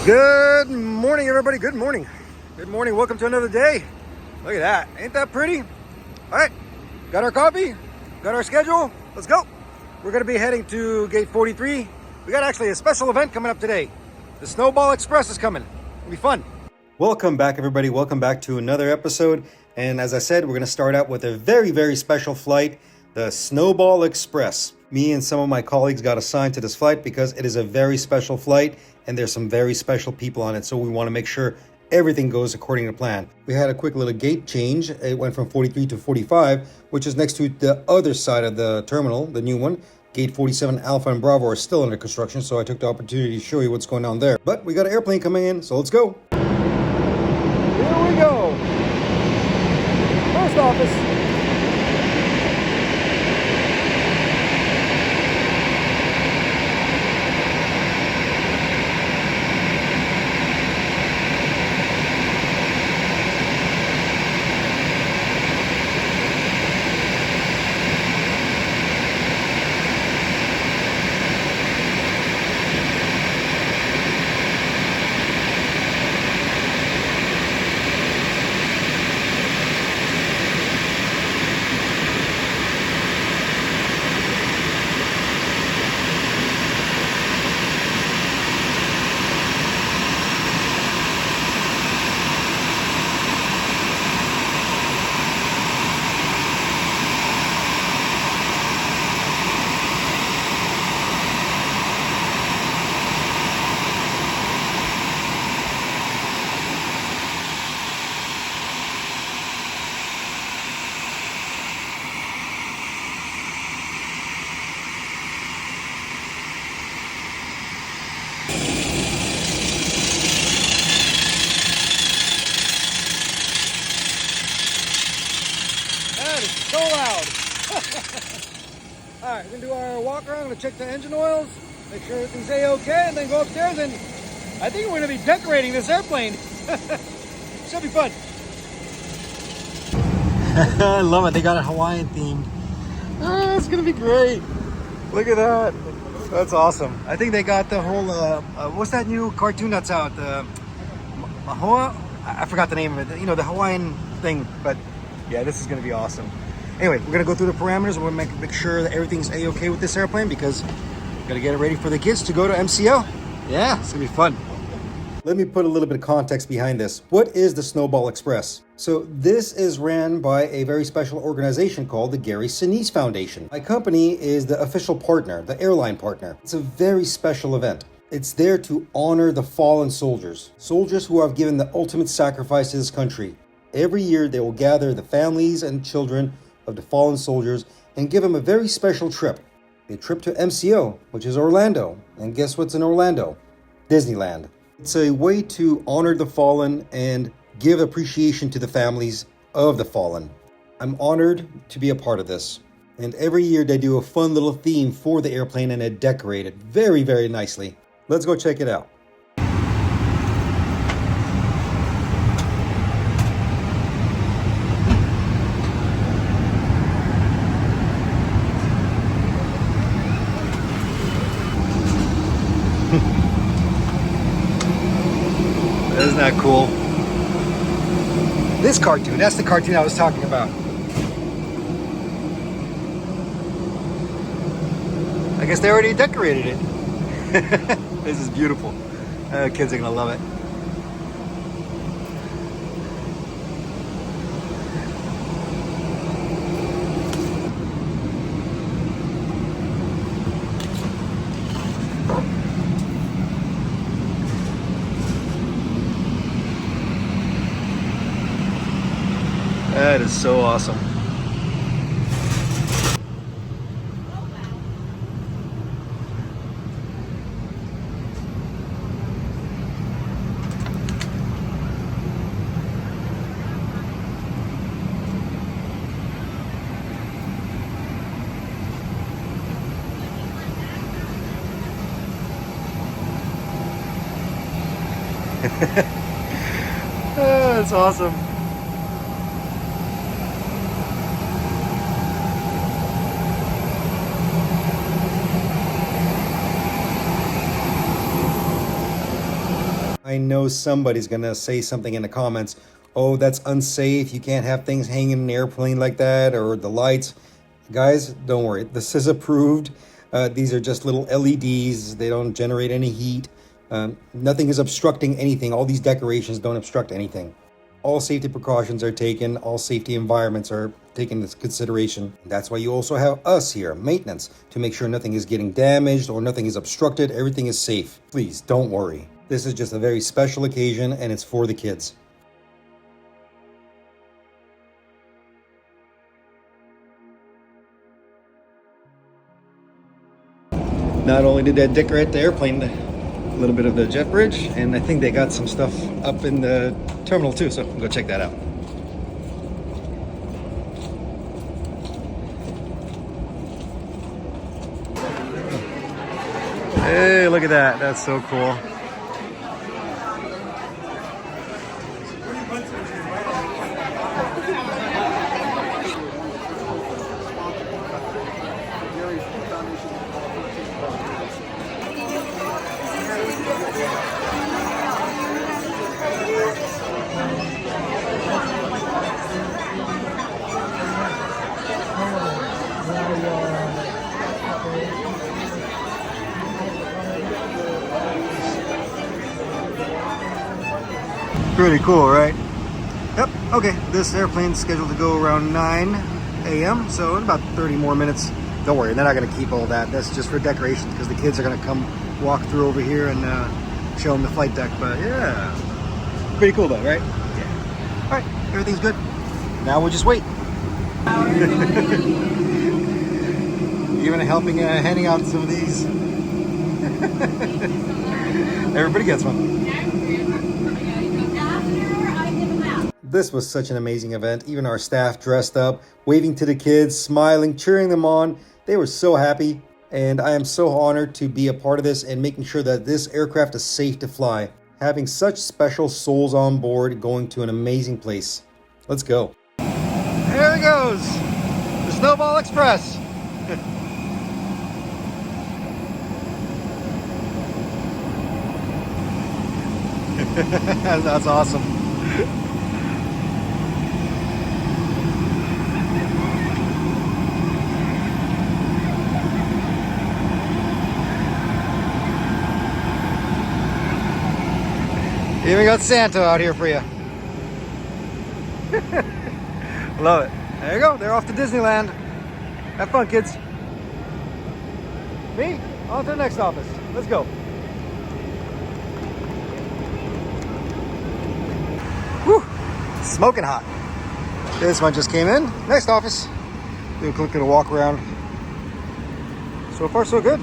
Good morning, everybody. Good morning. Good morning. Welcome to another day. Look at that. Ain't that pretty? All right. Got our coffee. Got our schedule. Let's go. We're going to be heading to gate 43. We got actually a special event coming up today. The Snowball Express is coming. It'll be fun. Welcome back, everybody. Welcome back to another episode. And as I said, we're going to start out with a very, very special flight, the Snowball Express. Me and some of my colleagues got assigned to this flight because it is a very special flight and there's some very special people on it. So we want to make sure everything goes according to plan. We had a quick little gate change. It went from 43 to 45, which is next to the other side of the terminal, the new one. Gate 47 Alpha and Bravo are still under construction, so I took the opportunity to show you what's going on there. But we got an airplane coming in, so let's go. Here we go. First office. So loud. Alright, we're going to do our walk around. I'm going to check the engine oils, make sure everything's A-okay, and then go upstairs, and I think we're going to be decorating this airplane. Should be fun. I love it. They got a Hawaiian theme. Oh, it's going to be great. Look at that. That's awesome. I think they got the whole, what's that new cartoon that's out? Mahoa? I forgot the name of it. You know, the Hawaiian thing, but yeah, this is going to be awesome. Anyway, we're going to go through the parameters. We're going to make sure that everything's A-okay with this airplane because we're going to get it ready for the kids to go to MCL. Yeah, it's going to be fun. Let me put a little bit of context behind this. What is the Snowball Express? So this is ran by a very special organization called the Gary Sinise Foundation. My company is the official partner, the airline partner. It's a very special event. It's there to honor the fallen soldiers, soldiers who have given the ultimate sacrifice to this country. Every year, they will gather the families and children of the fallen soldiers and give them a very special trip. A trip to MCO, which is Orlando. And guess what's in Orlando? Disneyland. It's a way to honor the fallen and give appreciation to the families of the fallen. I'm honored to be a part of this. And every year, they do a fun little theme for the airplane and they decorate it very, very nicely. Let's go check it out. Isn't that cool? This cartoon, that's the cartoon I was talking about. I guess they already decorated it. This is beautiful. Kids are gonna love it. That is so awesome. Oh, that's awesome. I know somebody's gonna say something in the comments. Oh, that's unsafe. You can't have things hanging in an airplane like that, or the lights. Guys, don't worry. This is approved. These are just little LEDs. They don't generate any heat. Nothing is obstructing anything. All these decorations don't obstruct anything. All safety precautions are taken. All safety environments are taken into consideration. That's why you also have us here, maintenance, to make sure nothing is getting damaged or nothing is obstructed. Everything is safe. Please don't worry. This is just a very special occasion and it's for the kids. Not only did they decorate the airplane, a little bit of the jet bridge, and I think they got some stuff up in the terminal too, so we'll go check that out. Hey, look at that. That's so cool. Pretty cool, right? Yep, okay, this airplane's scheduled to go around 9 a.m., so in about 30 more minutes. Don't worry, they're not gonna keep all that. That's just for decoration, because the kids are gonna come walk through over here and show them the flight deck, but yeah. Pretty cool though, right? Yeah. All right, everything's good. Now we'll just wait. Even helping, handing out some of these. Everybody gets one. This was such an amazing event. Even our staff dressed up, waving to the kids, smiling, cheering them on. They were so happy. And I am so honored to be a part of this and making sure that this aircraft is safe to fly. Having such special souls on board, going to an amazing place. Let's go. There it goes. The Snowball Express. That's awesome. Even got Santa out here for you. Love it. There you go. They're off to Disneyland. Have fun, kids. Me? On to the next office. Let's go. Whew. Smoking hot. This one just came in. Next office. Do a quick little walk around. So far, so good.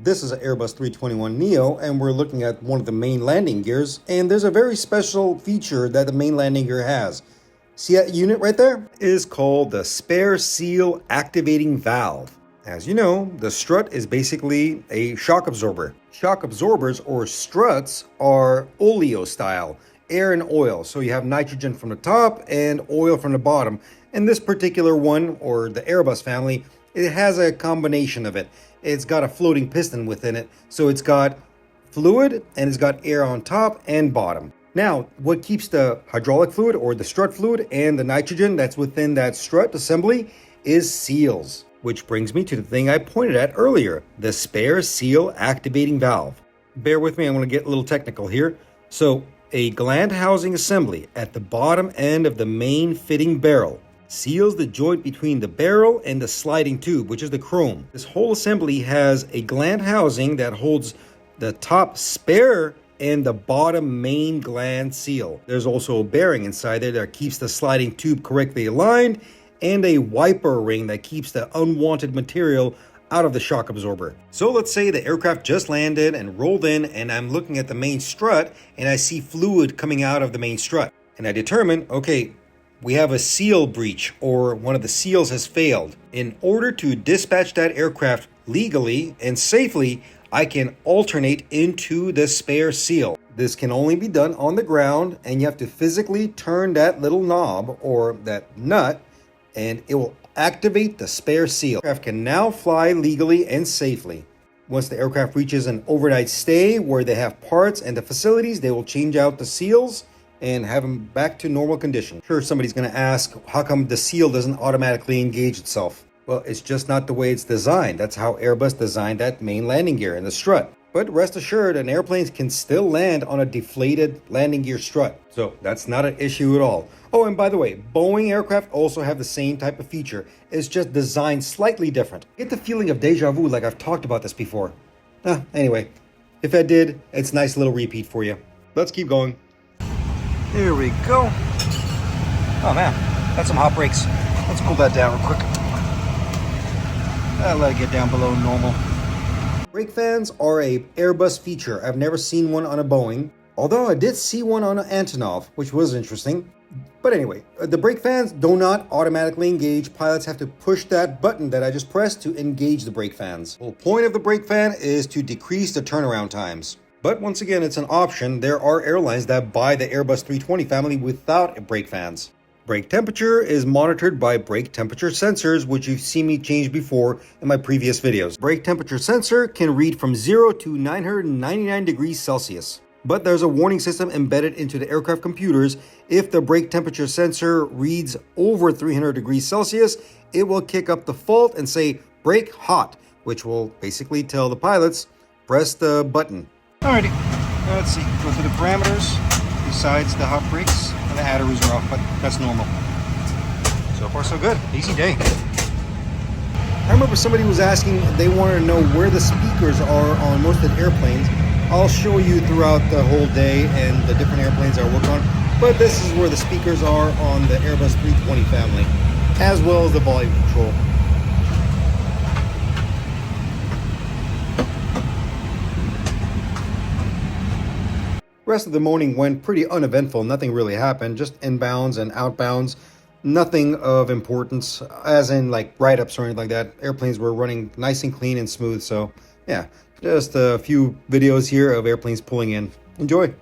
This is an Airbus 321neo, and we're looking at one of the main landing gears, and there's a very special feature that the main landing gear has. See that unit right there? It is called the spare seal activating valve. As you know, the strut is basically a shock absorber. Shock absorbers, or struts, are oleo style, air and oil. So you have nitrogen from the top and oil from the bottom. And this particular one, or the Airbus family, it has a combination of it. It's got a floating piston within it, so it's got fluid and it's got air on top and bottom. Now, what keeps the hydraulic fluid or the strut fluid and the nitrogen that's within that strut assembly is seals. Which brings me to the thing I pointed at earlier, the spare seal activating valve. Bear with me, I'm going to get a little technical here. So, a gland housing assembly at the bottom end of the main fitting barrel seals the joint between the barrel and the sliding tube, which is the chrome. This whole assembly has a gland housing that holds the top spare and the bottom main gland seal. There's also a bearing inside there that keeps the sliding tube correctly aligned, and a wiper ring that keeps the unwanted material out of the shock absorber. So let's say the aircraft just landed and rolled in, and I'm looking at the main strut and I see fluid coming out of the main strut. And I determine, okay, we have a seal breach, or one of the seals has failed. In order to dispatch that aircraft legally and safely, I can alternate into the spare seal. This can only be done on the ground, and you have to physically turn that little knob or that nut, and it will Activate the spare seal. Aircraft can now fly legally and safely. Once the aircraft reaches an overnight stay where they have parts and the facilities, they will change out the seals and have them back to normal condition. Sure, somebody's going to ask, how come the seal doesn't automatically engage itself? Well, it's just not the way it's designed. That's how Airbus designed that main landing gear and the strut. But rest assured, an airplane can still land on a deflated landing gear strut. So that's not an issue at all. Oh, and by the way, Boeing aircraft also have the same type of feature. It's just designed slightly different. Get the feeling of deja vu like I've talked about this before. Anyway, if I did, it's a nice little repeat for you. Let's keep going. There we go. Oh man, that's some hot brakes. Let's cool that down real quick. I'll let it get down below normal. Brake fans are a Airbus feature. I've never seen one on a Boeing, although I did see one on an Antonov, which was interesting. But anyway, the brake fans do not automatically engage. Pilots have to push that button that I just pressed to engage the brake fans. The whole point of the brake fan is to decrease the turnaround times. But once again, it's an option. There are airlines that buy the Airbus 320 family without brake fans. Brake temperature is monitored by brake temperature sensors, which you've seen me change before in my previous videos. Brake temperature sensor can read from 0 to 999 degrees Celsius. But there's a warning system embedded into the aircraft computers. If the brake temperature sensor reads over 300 degrees Celsius, it will kick up the fault and say brake hot, which will basically tell the pilots, press the button. Alrighty, let's see, go through the parameters. Besides the hot brakes, and the adderings are off, but that's normal. So far so good, easy day. I remember somebody was asking, they wanted to know where the speakers are on most of the airplanes. I'll show you throughout the whole day and the different airplanes I work on, but this is where the speakers are on the Airbus 320 family, as well as the volume control. Rest of the morning went pretty uneventful. Nothing really happened, just inbounds and outbounds. Nothing of importance, as in like write-ups or anything like that. Airplanes were running nice and clean and smooth, so yeah, just a few videos here of airplanes pulling in. Enjoy.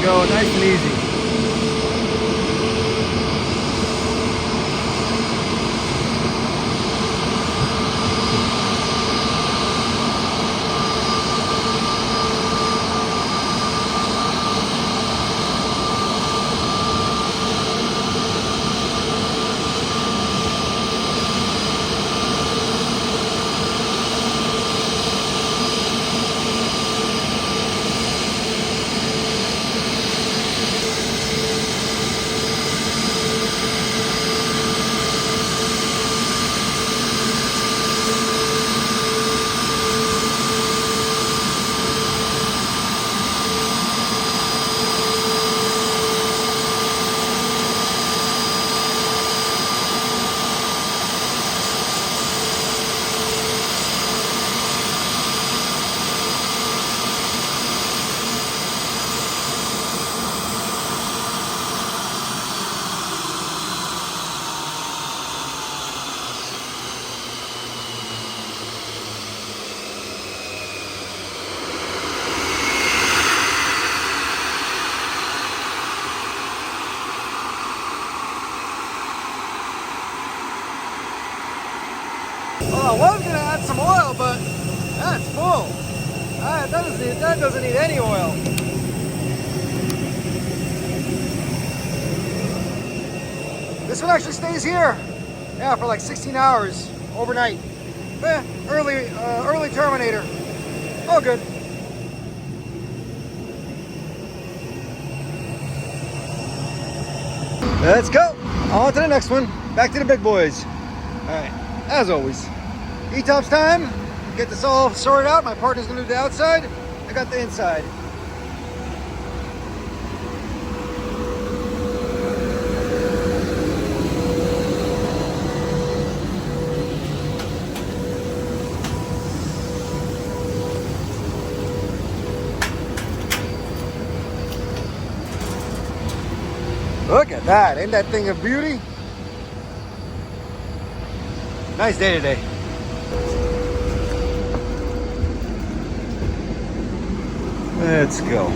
Go, nice and easy. was gonna add some oil, but that's full. That doesn't need any oil. This one actually stays here, yeah, for like 16 hours overnight. Early terminator. Oh, good. Let's go. On to the next one. Back to the big boys. All right, as always, E-tops time. Get this all sorted out. My partner's gonna do the outside. I got the inside. Look at that. Ain't that thing a beauty? Nice day today. Let's go.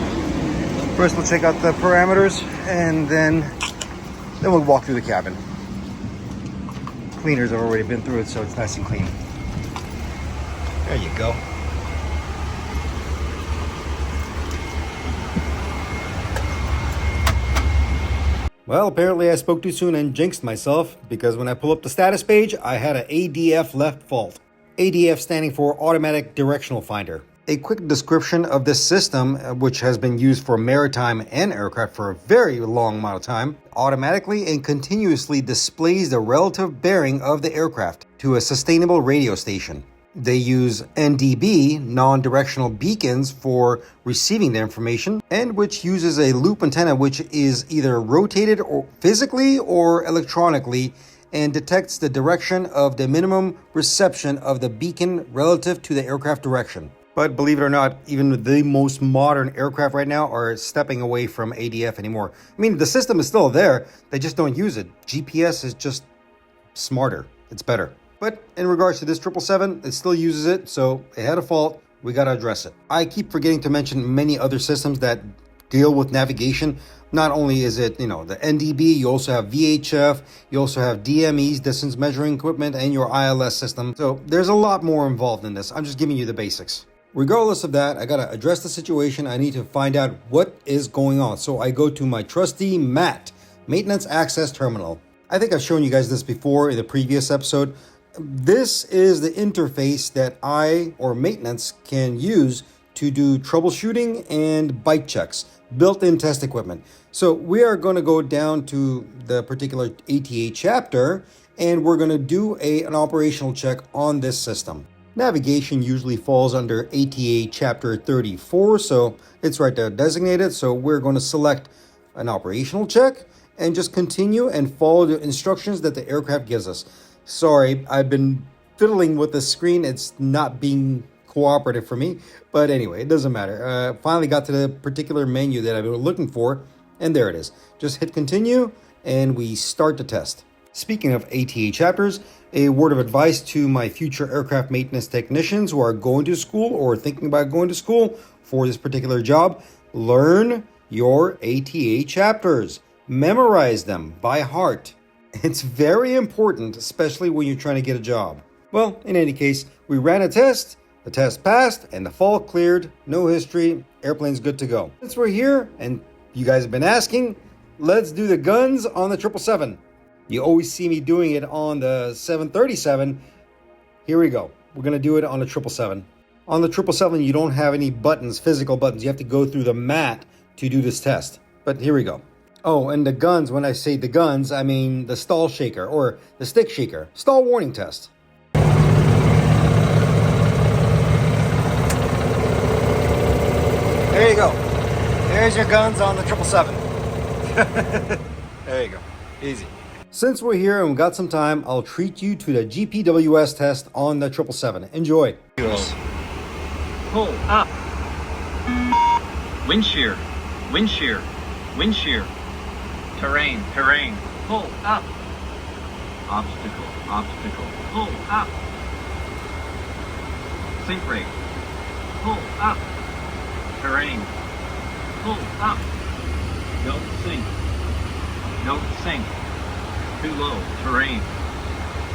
First we'll check out the parameters and then we'll walk through the cabin. Cleaners have already been through it, so it's nice and clean. There you go. Well, apparently I spoke too soon and jinxed myself because when I pull up the status page, I had an ADF left fault. ADF standing for Automatic Directional Finder. A quick description of this system, which has been used for maritime and aircraft for a very long amount of time, automatically and continuously displays the relative bearing of the aircraft to a sustainable radio station. They use NDB, non-directional beacons, for receiving the information, and which uses a loop antenna which is either rotated or physically or electronically and detects the direction of the minimum reception of the beacon relative to the aircraft direction. But believe it or not, even the most modern aircraft right now are stepping away from ADF anymore. I mean, the system is still there, they just don't use it. GPS is just smarter, it's better. But in regards to this 777, it still uses it, so it had a fault. We got to address it. I keep forgetting to mention many other systems that deal with navigation. Not only is it, the NDB, you also have VHF, you also have DMEs, distance measuring equipment, and your ILS system. So there's a lot more involved in this. I'm just giving you the basics. Regardless of that, I got to address the situation. I need to find out what is going on. So I go to my trusty MAT, Maintenance Access Terminal. I think I've shown you guys this before in the previous episode. This is the interface that maintenance can use to do troubleshooting and bite checks, built-in test equipment. So we are going to go down to the particular ATA chapter and we're going to do an operational check on this system. Navigation usually falls under ATA chapter 34, so it's right there designated. So we're going to select an operational check and just continue and follow the instructions that the aircraft gives us. Sorry, I've been fiddling with the screen. It's not being cooperative for me. But anyway, it doesn't matter. Finally got to the particular menu that I've been looking for. And there it is. Just hit continue and we start the test. Speaking of ATA chapters, a word of advice to my future aircraft maintenance technicians who are going to school or thinking about going to school for this particular job. Learn your ATA chapters. Memorize them by heart. It's very important, especially when you're trying to get a job. Well, in any case, we ran a test, the test passed, and the fault cleared, no history, airplane's good to go. Since we're here, and you guys have been asking, let's do the guns on the 777. You always see me doing it on the 737. Here we go. We're going to do it on the 777. On the 777, you don't have any buttons, physical buttons. You have to go through the mat to do this test. But here we go. Oh, and the guns, when I say the guns, I mean the stall shaker or the stick shaker. Stall warning test. There you go. There's your guns on the 777. There you go. Easy. Since we're here and we got some time, I'll treat you to the GPWS test on the 777. Enjoy. Pull up. Wind shear. Wind shear. Wind shear. Terrain, terrain, pull up. Obstacle, obstacle, pull up. Sink rate, pull up. Terrain, pull up. Don't sink, don't sink. Too low, terrain.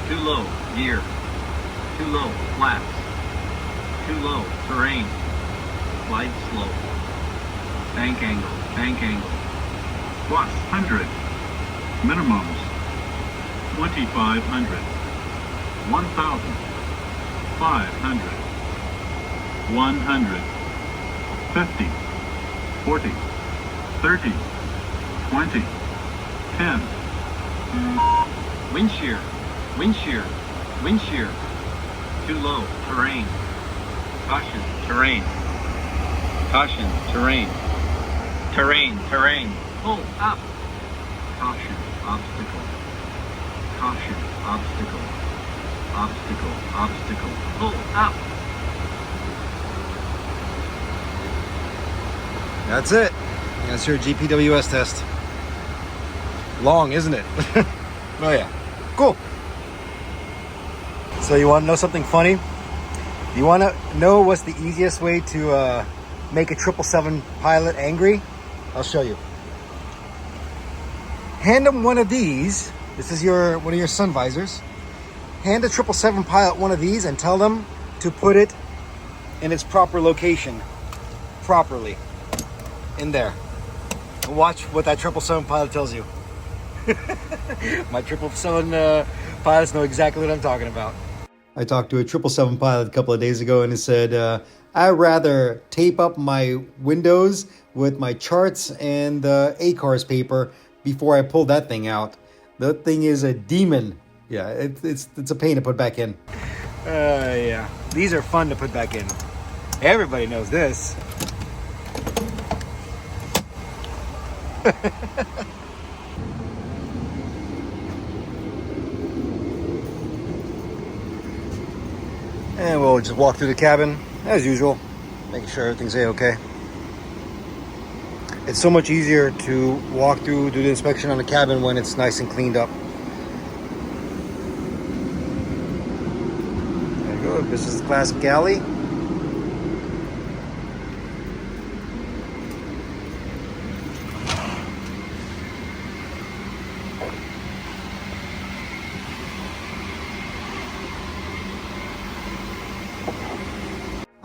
Too low, gear. Too low, flats. Too low, terrain. Glide slope. Bank angle, bank angle. Plus 100. Minimums. 2,500. 1,000. 500. 100. 50. 40. 30. 20. 10. Wind shear. Wind shear. Wind shear. Too low, terrain. Caution, terrain. Caution, terrain. Terrain, terrain. Pull up. Caution, obstacle. Caution, obstacle. Obstacle, obstacle. Pull up. That's it. That's your GPWS test. Long, isn't it? Oh yeah. Cool. So you want to know something funny? You want to know what's the easiest way to make a 777 pilot angry? I'll show you. Hand them one of these. This is one of your sun visors. Hand a 777 pilot one of these and tell them to put it in its proper location. Properly. In there. And watch what that 777 pilot tells you. My 777 pilots know exactly what I'm talking about. I talked to a 777 pilot a couple of days ago and he said, I'd rather tape up my windows with my charts and the ACARS paper before I pull that thing out. That thing is a demon. Yeah, it's a pain to put back in. Yeah. These are fun to put back in. Everybody knows this. And we'll just walk through the cabin as usual, making sure everything's A-okay. It's so much easier to walk through, do the inspection on the cabin when it's nice and cleaned up. There you go, business class galley.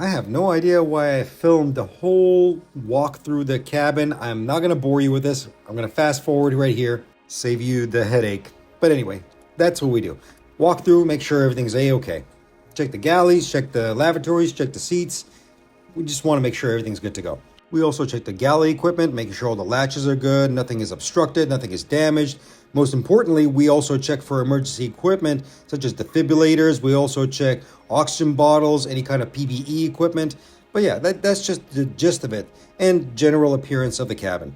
I have no idea why I filmed the whole walk through the cabin. I'm not going to bore you with this. I'm going to fast forward right here, save you the headache. But anyway, that's what we do. Walk through, make sure everything's A-okay. Check the galleys, check the lavatories, check the seats. We just want to make sure everything's good to go. We also check the galley equipment, making sure all the latches are good, nothing is obstructed, nothing is damaged. Most importantly, we also check for emergency equipment, such as defibrillators. We also check oxygen bottles, any kind of PPE equipment. But yeah, that's just the gist of it, and general appearance of the cabin.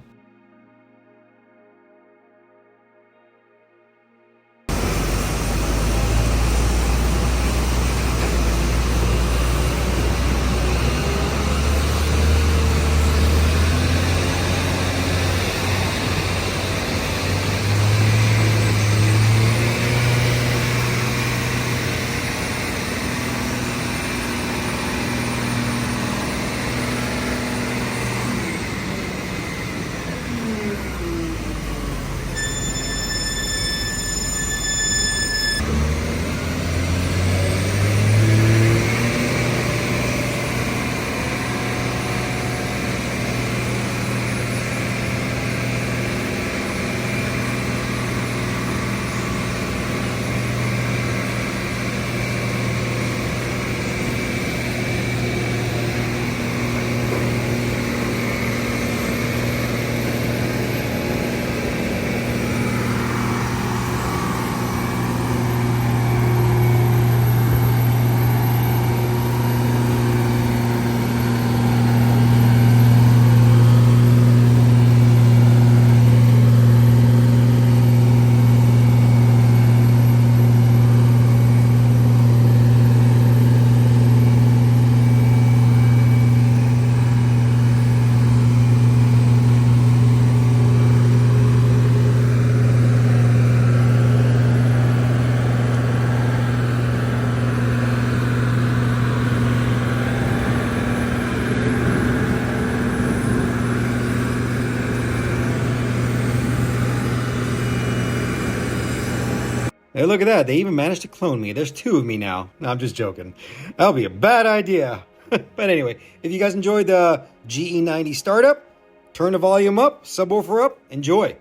Hey, look at that. They even managed to clone me. There's two of me now. No, I'm just joking. That'll be a bad idea. But anyway, if you guys enjoyed the GE90 startup, turn the volume up, subwoofer up, enjoy.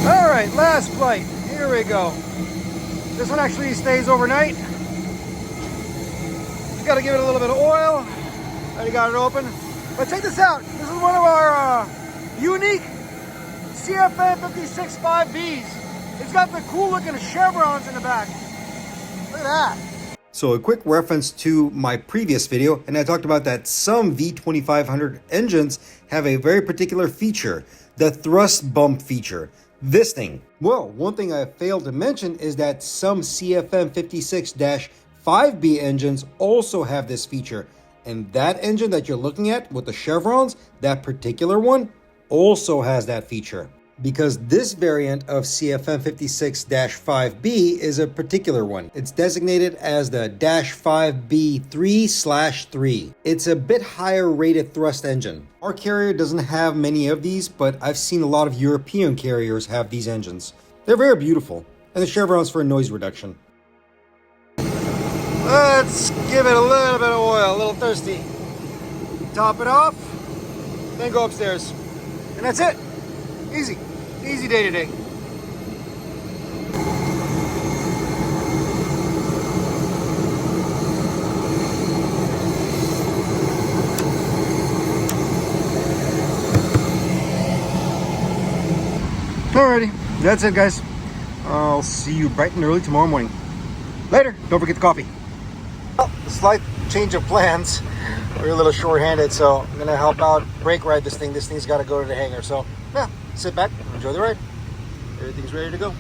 All right, last flight. Here we go. This one actually stays overnight. Just got to give it a little bit of oil. Already got it open. But check this out. This is one of our unique CFM 56 5Bs. It's got the cool looking chevrons in the back. Look at that. So a quick reference to my previous video, and I talked about that some V2500 engines have a very particular feature, the thrust bump feature. This thing. Well, one thing I failed to mention is that some CFM 56-5B engines also have this feature. And that engine that you're looking at with the chevrons, that particular one, also has that feature. Because this variant of CFM 56-5B is a particular one. It's designated as the -5B3/3. It's a bit higher rated thrust engine. Our carrier doesn't have many of these, but I've seen a lot of European carriers have these engines. They're very beautiful, and the chevrons for noise reduction. Let's give it a little bit of oil, a little thirsty. Top it off, then go upstairs. And that's it. Easy. Easy day today. Alrighty, that's it guys. I'll see you bright and early tomorrow morning. Later, don't forget the coffee. Well, slight change of plans. We're a little short-handed, so I'm gonna help out brake ride this thing. This thing's gotta go to the hangar, so yeah, sit back, enjoy the ride. Everything's ready to go.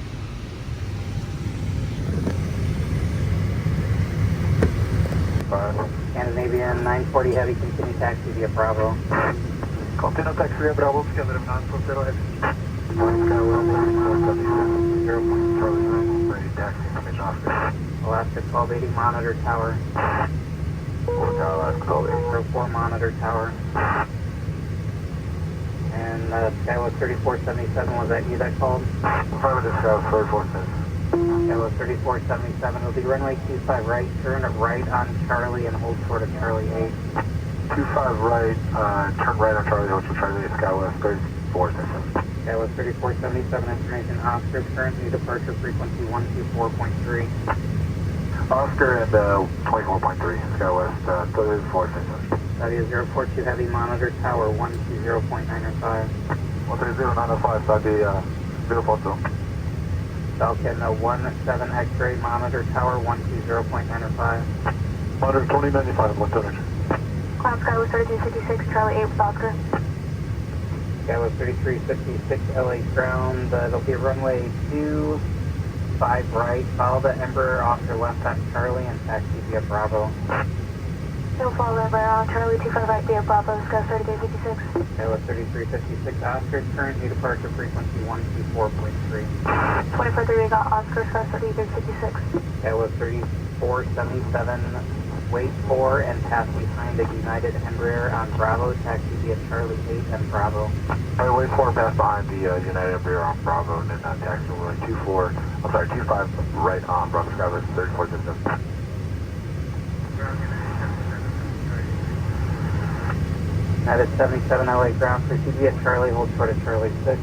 Scandinavian 940 heavy, continue taxi via Bravo. Continue taxi via Bravo, Scandinavian 940 heavy. Alaska 1280 monitor tower. Alaska 1280. 04 monitor tower. And Skywest 3477, was that you that called? Affirmative, Skywest 3477. Skywest 3477 will be runway 25 right, turn right on Charlie and hold short of Charlie 8. 25 right, turn right on Charlie, hold short Charlie, Skywest 3477. Skywest 3477, information Oscar, currently departure frequency 124.3. Oscar and 24.3, Skywest 3477. That is 042 heavy monitor tower 120.905. 130.905, that'd be 042. Falcon 17 X-ray monitor tower 120.905. Monitor 2095, 110. Cloud Skywest 3356, Charlie 8 with Oscar. Skywest 3356, LA ground. It'll be runway 25 right. Follow the Embraer off your left on Charlie and taxi via Bravo. You'll follow Embraer on Charlie 25 right via Bravo, Skywest 3356. Skywest 3356, Oscar, current new departure frequency 124.3. 24-3, we got Oscar, Skywest 3356. Skywest 3477, wait for and pass behind the United Embraer on Bravo, taxi via Charlie 8 and Bravo. Alright, wait for pass behind the United Embraer on Bravo, and then taxi runway 25 right on Bravo Skywest 3477. United 77 LA ground, proceed via Charlie, hold short at Charlie 6.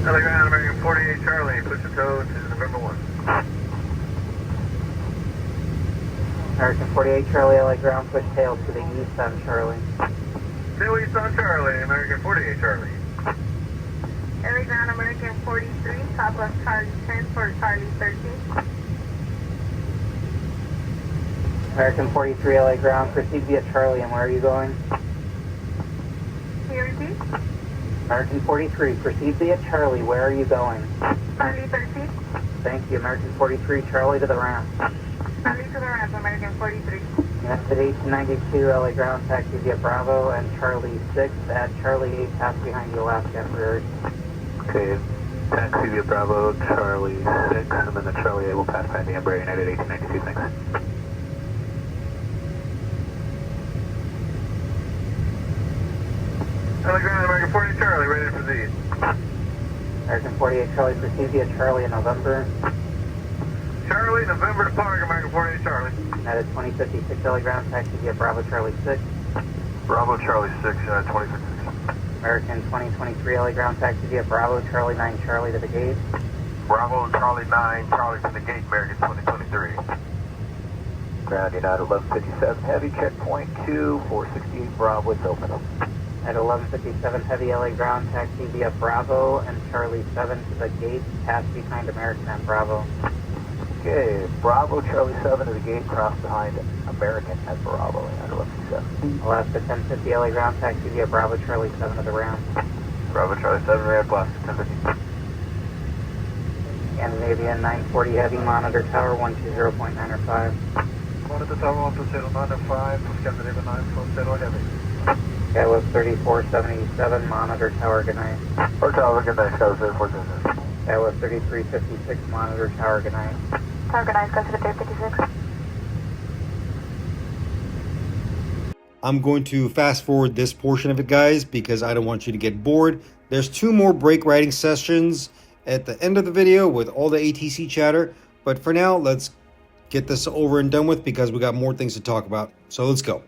LA ground, American 48 Charlie, push the toe to November 1. American 48 Charlie, LA ground, push tail to the east on Charlie. Tail east on Charlie, American 48 Charlie. LA ground, American 43, Southwest Charlie 10 for Charlie 13. American 43 LA ground, proceed via Charlie, and where are you going? Can you repeat? American 43, proceed via Charlie, where are you going? Charlie 13. Thank you, American 43, Charlie to the ramp. Charlie to the ramp, American 43. United 1892 LA ground, taxi via Bravo and Charlie 6 at Charlie 8, pass behind the Alaska Embraer. Okay, taxi via Bravo, Charlie 6, and then the Charlie 8 will pass behind the Embraer United 1892, thanks. LA ground, American 48 Charlie, ready to proceed. American 48 Charlie, proceed via Charlie in November. Charlie, November to Park, American 48 Charlie. United 2056 LA ground, taxi via Bravo Charlie 6. Bravo, Charlie 6, 2056. American 2023 LA ground, taxi via Bravo Charlie 9 Charlie to the gate. Bravo, Charlie 9, Charlie to the gate, American 2023. Ground United 1157, heavy checkpoint 2, 468 Bravo, it's open up. At 1157 heavy LA ground, taxi via Bravo and Charlie 7 to the gate, pass behind American at Bravo. Okay, Bravo, Charlie 7 to the gate, cross behind American at Bravo, United 1157. Alaska 1050 LA ground, taxi via Bravo Charlie 7 to the ramp. Bravo, Charlie 7, red, Alaska 1050. Scandinavian 940 heavy, monitor tower 120.905. Monitor tower 120.905, Scandinavian 940 heavy. Skywest 3477, monitor tower, good night. Or tower, good night, Skywest 3477. Skywest 3356, monitor tower, good night. Tower, good night, Skywest 3356. I'm going to fast forward this portion of it, guys, because I don't want you to get bored. There's 2 more brake riding sessions at the end of the video with all the ATC chatter. But for now, let's get this over and done with because we got more things to talk about. So let's go.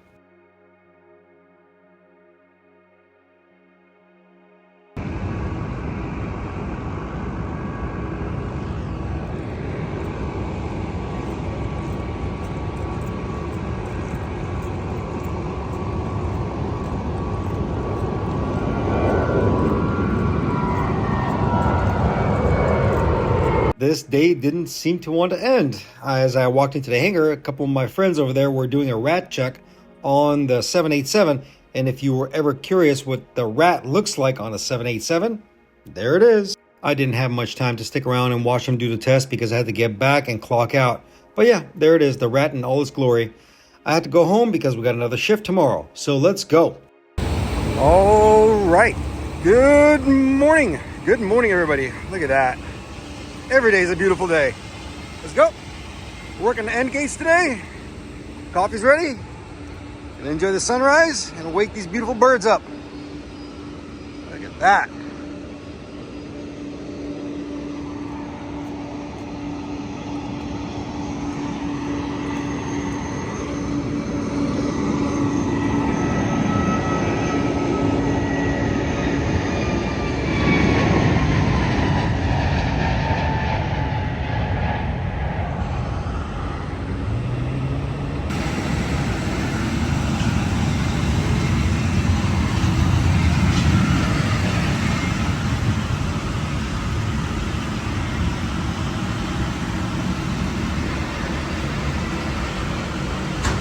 This day didn't seem to want to end. As I walked into the hangar, a couple of my friends over there were doing a rat check on the 787. And if you were ever curious what the rat looks like on a 787, there it is. I didn't have much time to stick around and watch them do the test because I had to get back and clock out. But yeah, there it is, the rat in all its glory. I had to go home because we got another shift tomorrow. So let's go. All right. Good morning. Good morning, everybody. Look at that. Every day is a beautiful day. Let's go. Working the end gates today. Coffee's ready. And enjoy the sunrise and wake these beautiful birds up. Look at that.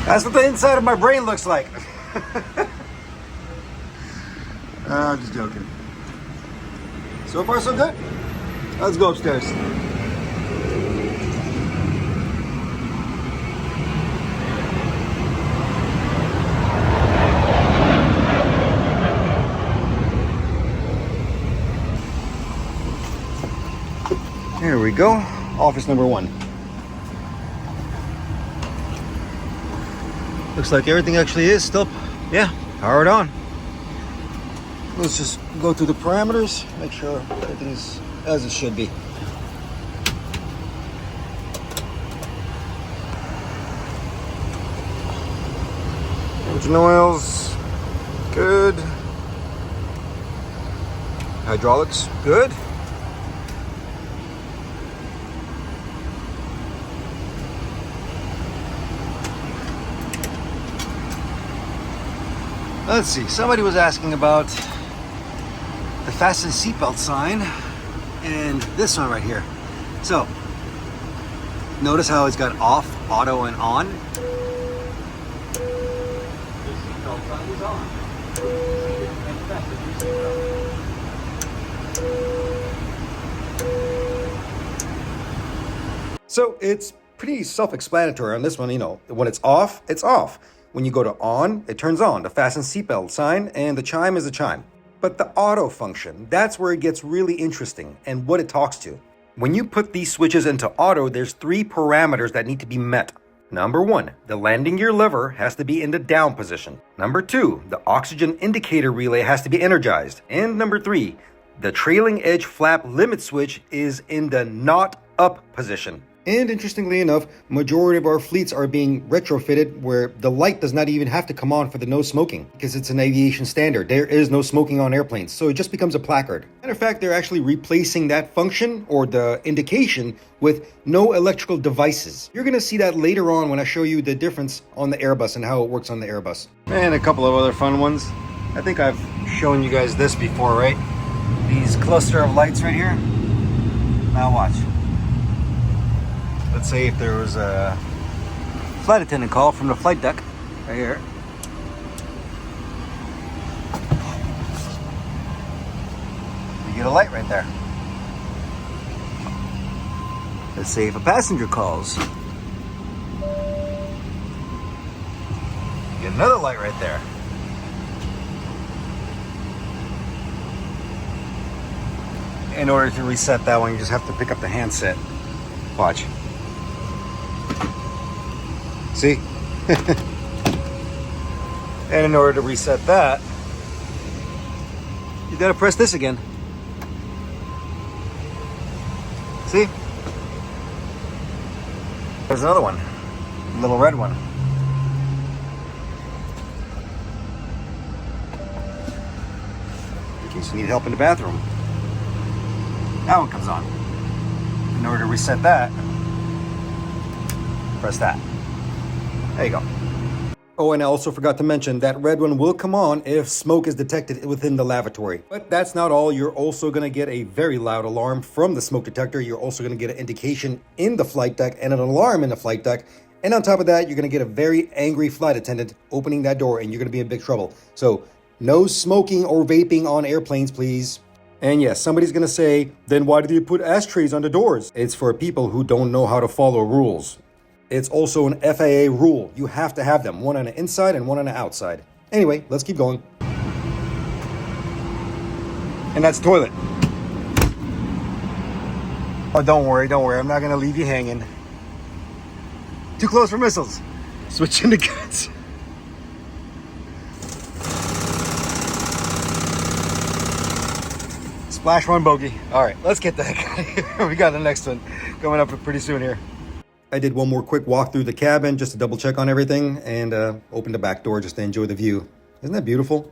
That's what the inside of my brain looks like. I'm just joking. So far, so good. Let's go upstairs. Here we go. Office number 1. Looks like everything actually is still, yeah, powered on. Let's just go through the parameters, make sure everything's as it should be. Engine oils, good. Hydraulics, good. Let's see, somebody was asking about the fasten seatbelt sign and this one right here. So, notice how it's got off, auto, and on. The seatbelt sign is on. So it's pretty self-explanatory on this one, you know, when it's off, it's off. When you go to on, it turns on, the fasten seatbelt sign, and the chime is a chime. But the auto function, that's where it gets really interesting and what it talks to. When you put these switches into auto, there's 3 parameters that need to be met. Number 1, the landing gear lever has to be in the down position. Number 2, the oxygen indicator relay has to be energized. And number 3, the trailing edge flap limit switch is in the not up position. And interestingly enough, majority of our fleets are being retrofitted where the light does not even have to come on for the no smoking because it's an aviation standard. There is no smoking on airplanes, so it just becomes a placard. Matter of fact, they're actually replacing that function or the indication with no electrical devices. You're going to see that later on when I show you the difference on the Airbus and how it works on the Airbus. And a couple of other fun ones. I think I've shown you guys this before, right? These cluster of lights right here. Now watch. Let's say if there was a flight attendant call from the flight deck, right here. You get a light right there. Let's say if a passenger calls, you get another light right there. In order to reset that one, you just have to pick up the handset. Watch. See? And in order to reset that, you gotta press this again. See? There's another one, a little red one. In case you need help in the bathroom. That one comes on. In order to reset that, press that. There you go. Oh, and I also forgot to mention that red one will come on if smoke is detected within the lavatory. But that's not all. You're also going to get a very loud alarm from the smoke detector. You're also going to get an indication in the flight deck and an alarm in the flight deck. And on top of that, you're going to get a very angry flight attendant opening that door and you're going to be in big trouble. So no smoking or vaping on airplanes, please. And yes, somebody's going to say, then why do you put ashtrays on the doors? It's for people who don't know how to follow rules. It's also an FAA rule. You have to have them, one on the inside and one on the outside. Anyway, let's keep going. And that's toilet. Oh, don't worry. I'm not going to leave you hanging. Too close for missiles. Switch into guns. Splash one bogey. All right, let's get that guy. We got the next one coming up pretty soon here. I did one more quick walk through the cabin just to double check on everything and opened the back door just to enjoy the view. Isn't that beautiful?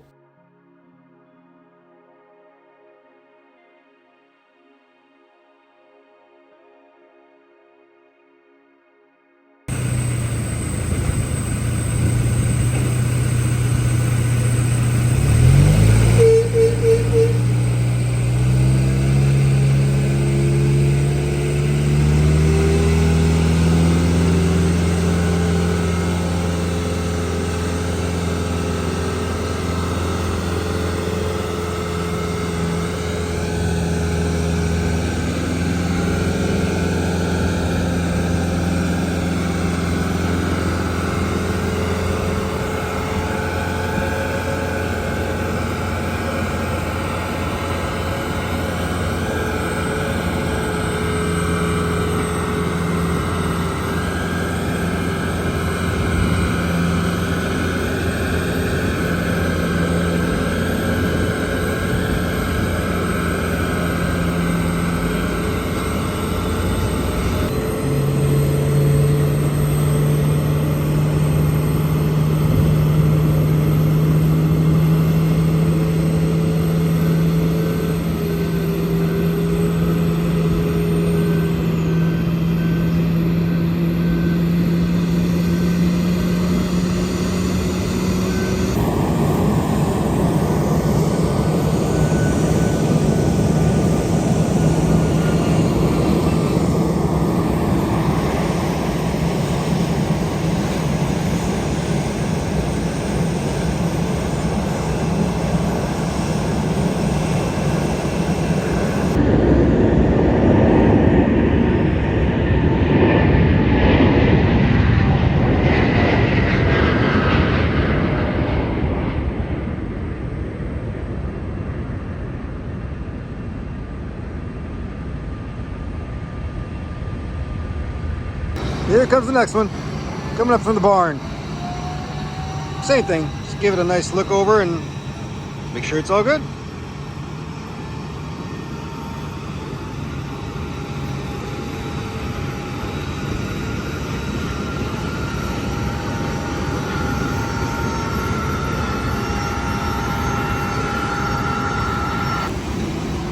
comes the next one. Coming up from the barn. Same thing. Just give it a nice look over and make sure it's all good.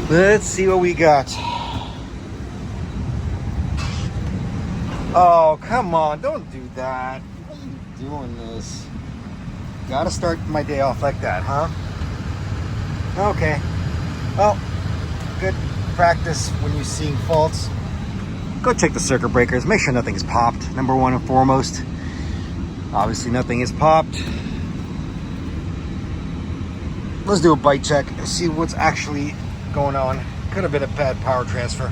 Let's see what we got. Oh, come on. Don't do that. Why are you doing this? Gotta start my day off like that, huh? Okay. Well, good practice when you're seeing faults. Go check the circuit breakers. Make sure nothing is popped. Number one and foremost. Obviously, nothing is popped. Let's do a bite check and see what's actually going on. Could have been a bad power transfer.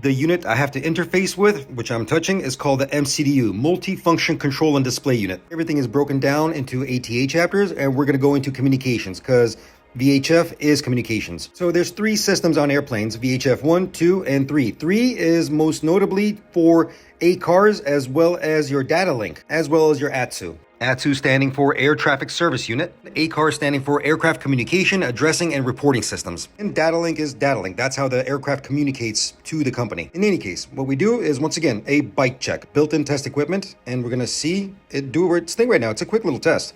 The unit I have to interface with, which I'm touching, is called the MCDU, Multifunction Control and Display Unit. Everything is broken down into ATA chapters, and we're going to go into communications because VHF is communications. So there's 3 systems on airplanes, VHF 1, 2, and 3. 3 is most notably for ACARS as well as your data link, as well as your ATSU. ATSU standing for Air Traffic Service Unit, ACAR standing for Aircraft Communication, Addressing, and Reporting Systems. And data link is data link. That's how the aircraft communicates to the company. In any case, what we do is, once again, a bite check, built-in test equipment, and we're gonna see it do its thing right now. It's a quick little test.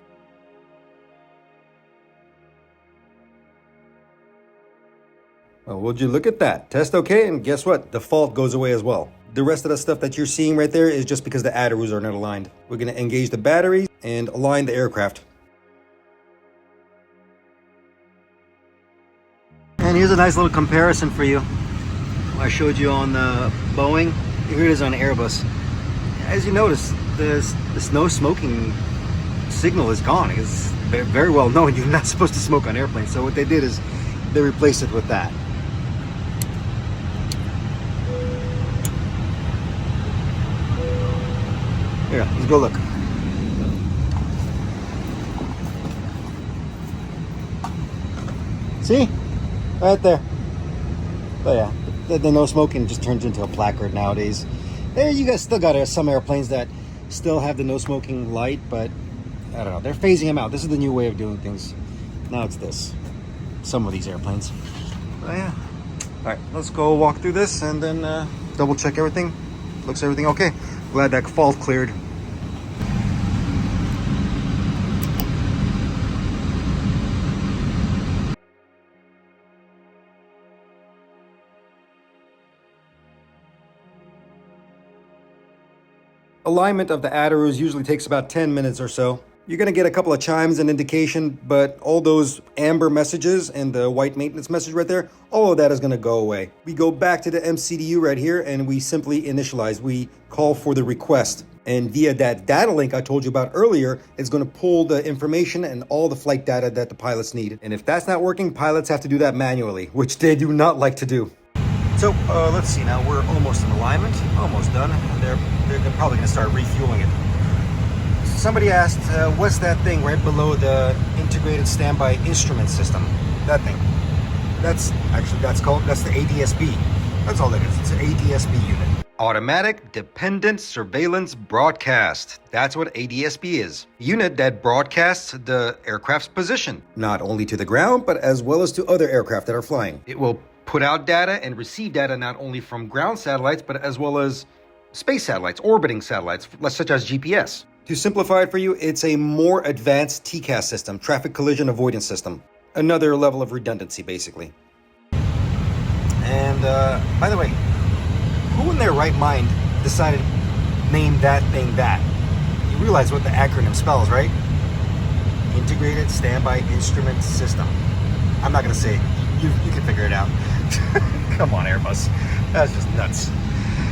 Well, would you look at that? Test okay, and guess what? The fault goes away as well. The rest of the stuff that you're seeing right there is just because the adderus are not aligned. We're going to engage the batteries and align the aircraft. And here's a nice little comparison for you. I showed you on the Boeing. Here it is on Airbus. As you notice, the no smoking signal is gone. It's very well known you're not supposed to smoke on airplanes. So what they did is they replaced it with that. Here, let's go look. See? Right there. But yeah, the no smoking just turns into a placard nowadays. There, you guys still got some airplanes that still have the no smoking light, but I don't know. They're phasing them out. This is the new way of doing things. Now it's this. Some of these airplanes. But yeah. All right, let's go walk through this and then double check everything. Looks everything okay. Glad that fault cleared. Alignment of the adderus usually takes about 10 minutes or so. You're going to get a couple of chimes and indication, but all those amber messages and the white maintenance message right there, all of that is going to go away. We go back to the MCDU right here and we simply initialize. We call for the request. And via that data link I told you about earlier, it's going to pull the information and all the flight data that the pilots need. And if that's not working, pilots have to do that manually, which they do not like to do. So let's see now, we're almost in alignment, almost done. They're probably going to start refueling it. Somebody asked, what's that thing right below the integrated standby instrument system? That thing. That's the ADSB. That's all it is. It's an ADSB unit. Automatic Dependent Surveillance Broadcast. That's what ADSB is. Unit that broadcasts the aircraft's position, not only to the ground, but as well as to other aircraft that are flying. It will put out data and receive data not only from ground satellites, but as well as space satellites, orbiting satellites, such as GPS. To simplify it for you, it's a more advanced TCAS system, traffic collision avoidance system. Another level of redundancy, basically. And by the way, who in their right mind decided to name that thing that? You realize what the acronym spells, right? Integrated Standby Instrument System. I'm not going to say it. You can figure it out. Come on, Airbus. That's just nuts.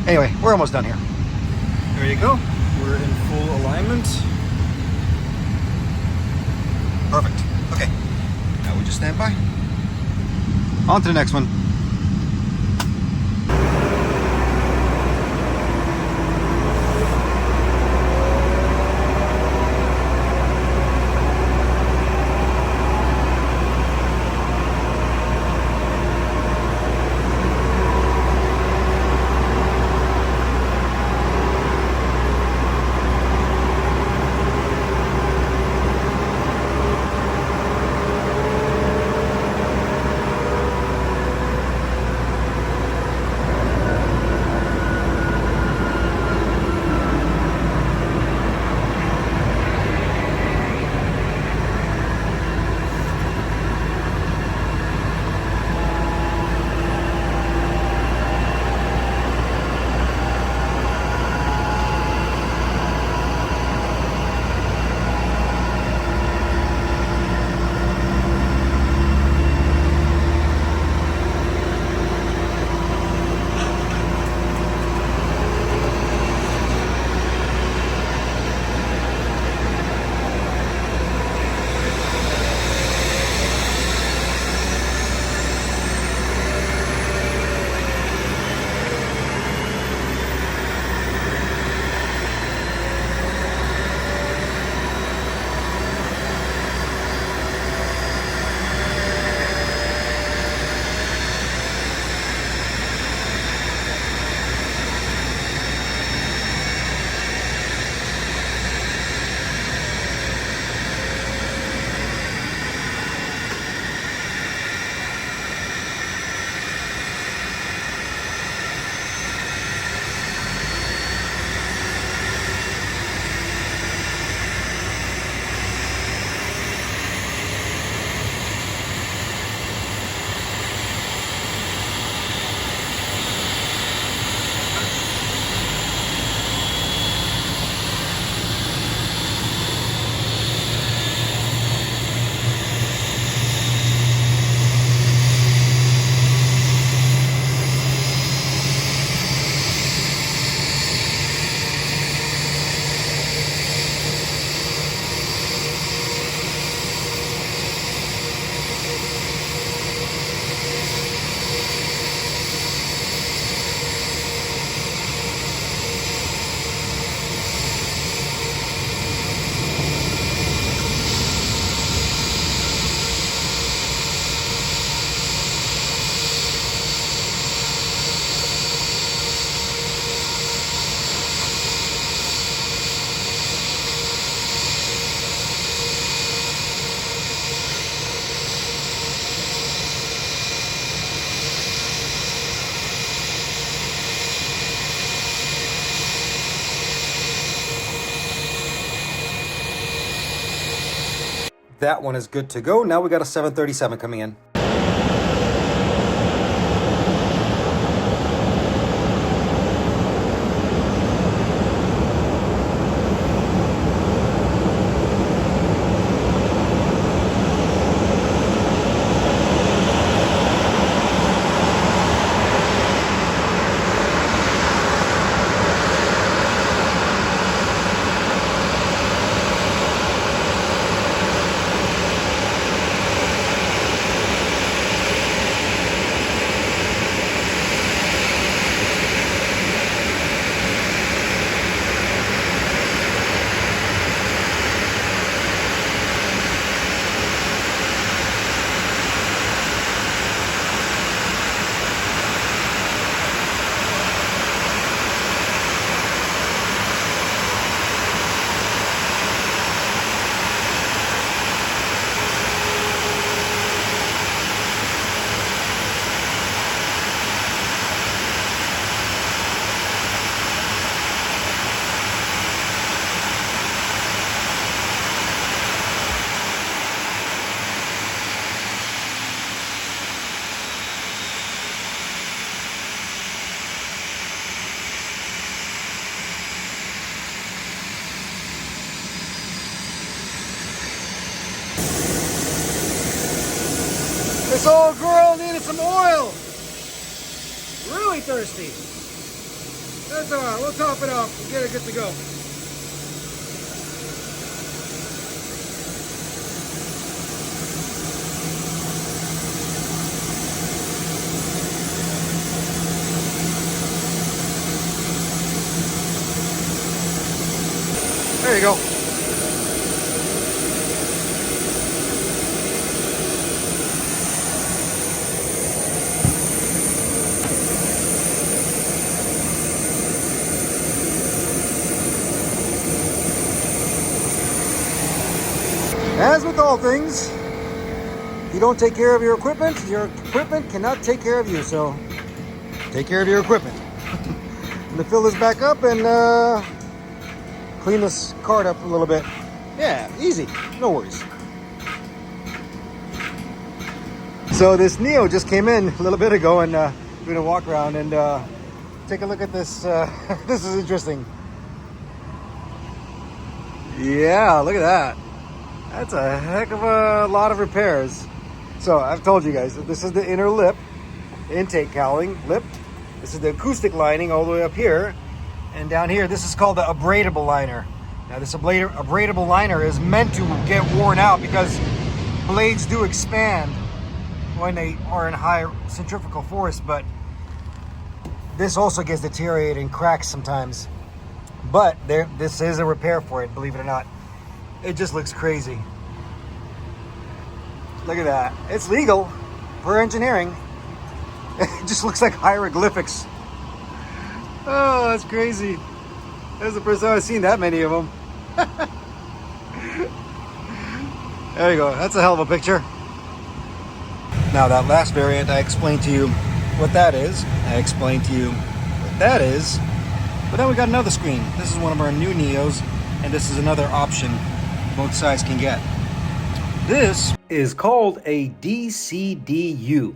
Anyway, we're almost done here. There you go. We're in full alignment. Perfect. Okay. Now we just stand by. On to the next one. That one is good to go. Now we got a 737 coming in. This old girl needed some oil. Really thirsty. That's all right. We'll top it off and get it good to go. There you go. As with all things, if you don't take care of your equipment cannot take care of you. So take care of your equipment. I'm gonna fill this back up and clean this cart up a little bit. Yeah, easy, no worries. So this Neo just came in a little bit ago, and doing a walk around, and take a look at this. This is interesting. Yeah, look at that. That's a heck of a lot of repairs. So I've told you guys that this is the inner lip, intake cowling lip. This is the acoustic lining all the way up here. And down here, this is called the abradable liner. Now this abradable liner is meant to get worn out because blades do expand when they are in high centrifugal force, but this also gets deteriorated and cracks sometimes. But this is a repair for it, believe it or not. It just looks crazy. Look at that. It's legal for engineering. It just looks like hieroglyphics. Oh, that's crazy. That's the first time I've seen that many of them. There you go. That's a hell of a picture. Now that last variant, I explained to you what that is. I explained to you what that is. But then we got another screen. This is one of our new Neos, and this is another option both sides can get. This is called a DCDU,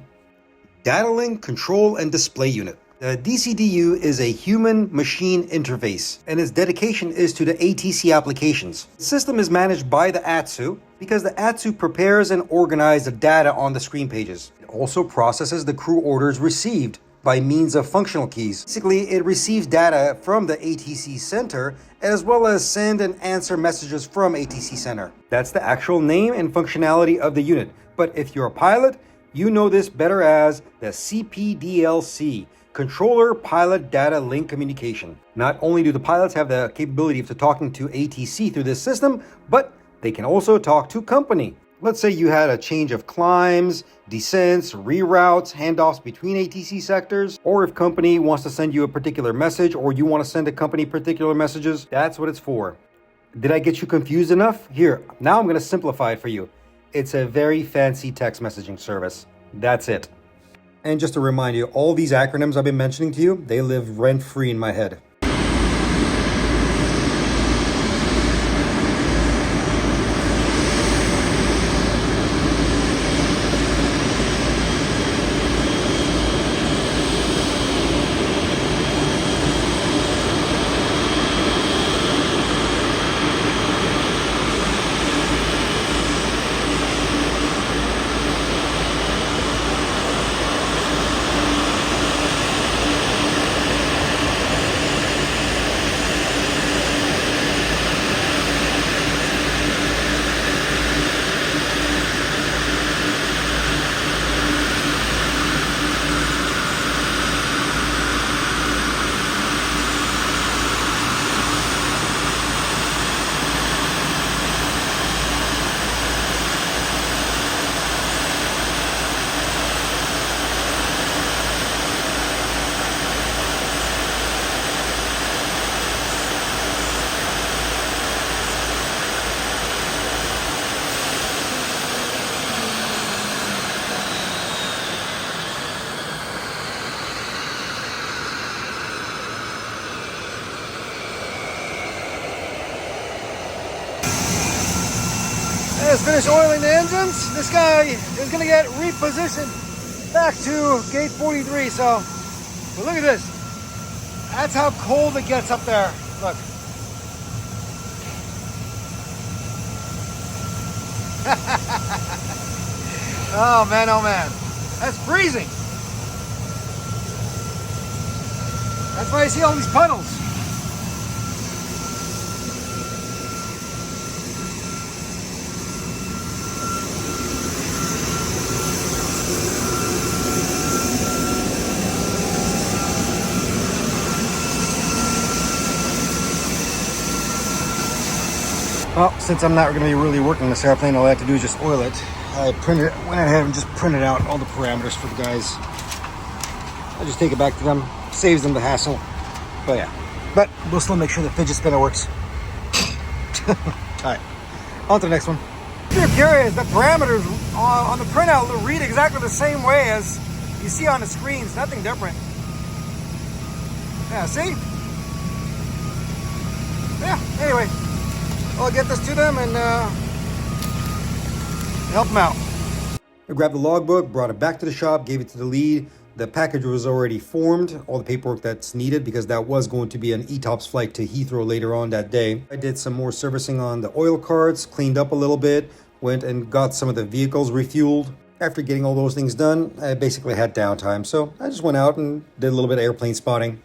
Data Link Control and Display Unit. The DCDU is a human-machine interface, and its dedication is to the ATC applications. The system is managed by the ATSU because the ATSU prepares and organizes the data on the screen pages. It also processes the crew orders received by means of functional keys. Basically, it receives data from the ATC center as well as send and answer messages from ATC center. That's the actual name and functionality of the unit. But if you're a pilot, you know this better as the CPDLC, Controller Pilot Data Link Communication. Not only do the pilots have the capability of talking to ATC through this system, but they can also talk to company. Let's say you had a change of climbs, descents, reroutes, handoffs between ATC sectors, or if company wants to send you a particular message or you want to send a company particular messages, that's what it's for. Did I get you confused enough? Here, now I'm going to simplify it for you. It's a very fancy text messaging service. That's it. And just to remind you, all these acronyms I've been mentioning to you, they live rent-free in my head. Let's finish oiling the engines. This guy is gonna get repositioned back to gate 43. So, but look at this. That's how cold it gets up there. Look. Oh man, oh man. That's freezing. That's why I see all these puddles. Well, since I'm not going to be really working this airplane, all I have to do is just oil it. I went ahead and just printed out all the parameters for the guys. I just take it back to them, saves them the hassle. But yeah, but we'll still make sure the fidget spinner works. All right, on to the next one. If you're curious, the parameters on the printout will read exactly the same way as you see on the screens. Nothing different. Yeah, see? Yeah, anyway. I'll get this to them and help them out. I grabbed the logbook, brought it back to the shop, gave it to the lead. The package was already formed, all the paperwork that's needed, because that was going to be an ETOPS flight to Heathrow later on that day. I did some more servicing on the oil carts, cleaned up a little bit, went and got some of the vehicles refueled. After getting all those things done, I basically had downtime, so I just went out and did a little bit of airplane spotting.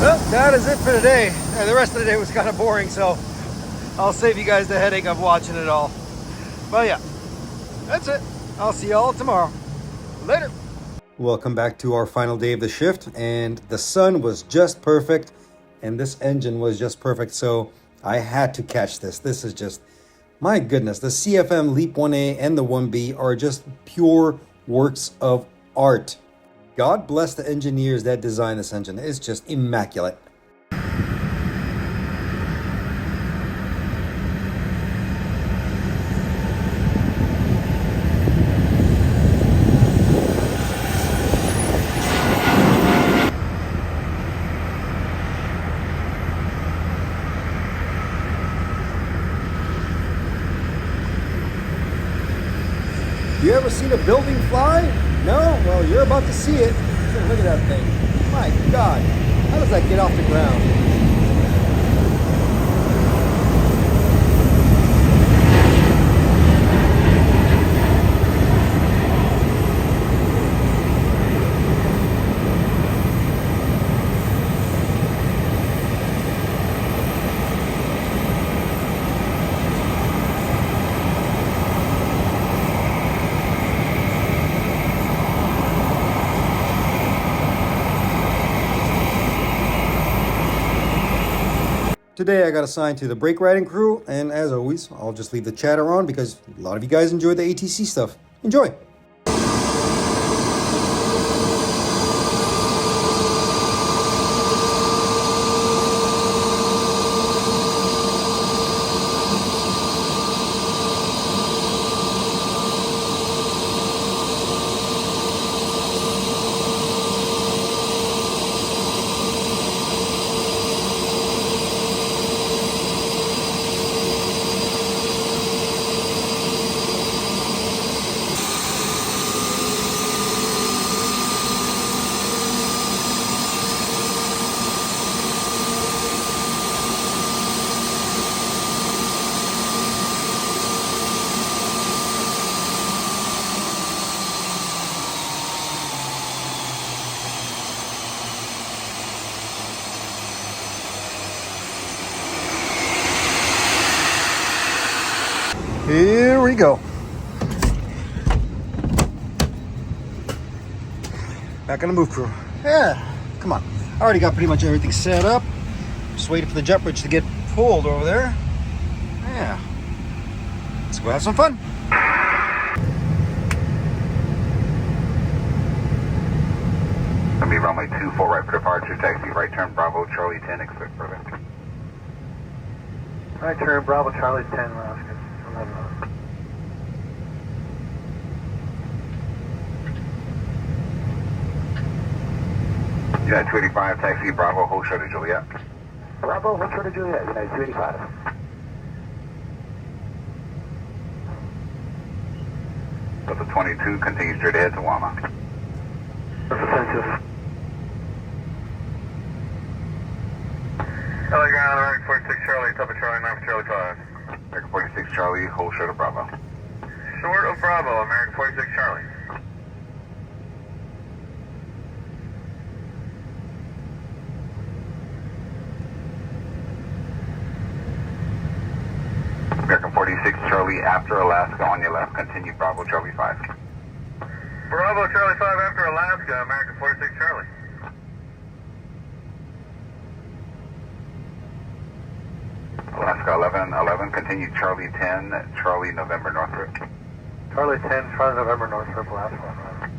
Well, that is it for today. The rest of the day was kind of boring, so I'll save you guys the headache of watching it all. But yeah, that's it. I'll see y'all tomorrow. Later. Welcome back to our final day of the shift, and the sun was just perfect, and this engine was just perfect, so I had to catch this. This is just, my goodness, the CFM LEAP 1A and the 1B are just pure works of art. God bless the engineers that designed this engine. It's just immaculate. You ever seen a building fly? No? Well, you're about to see it. Look at that thing. My God. How does that get off the ground? Today I got assigned to the brake riding crew, and as always, I'll just leave the chatter on because a lot of you guys enjoy the ATC stuff. Enjoy! Here we go. Back on the move crew. Yeah, come on. I already got pretty much everything set up. Just waiting for the jet bridge to get pulled over there. Yeah. Let's go have some fun. Gonna be runway 24 right for departure, taxi right turn, Bravo, Charlie 10, expect further. Right turn, Bravo, Charlie 10, Alaska. 11. United 285, taxi, Bravo, hold short of Juliet. Bravo, hold short of Juliet, United 285. Delta 22, continue straight ahead to Wama. Defensive. LA ground, American 46 Charlie, top of Charlie 9 for Charlie 5. American 46 Charlie, hold short of Bravo. Short of Bravo, American 46 Charlie. American 46 Charlie, after Alaska on your left, continue Bravo, Charlie 5. Bravo, Charlie 5 after Alaska, American 46 Charlie. Alaska 11, continue Charlie 10, Charlie November Northrop. Charlie 10, Charlie November, Northrop, Alaska.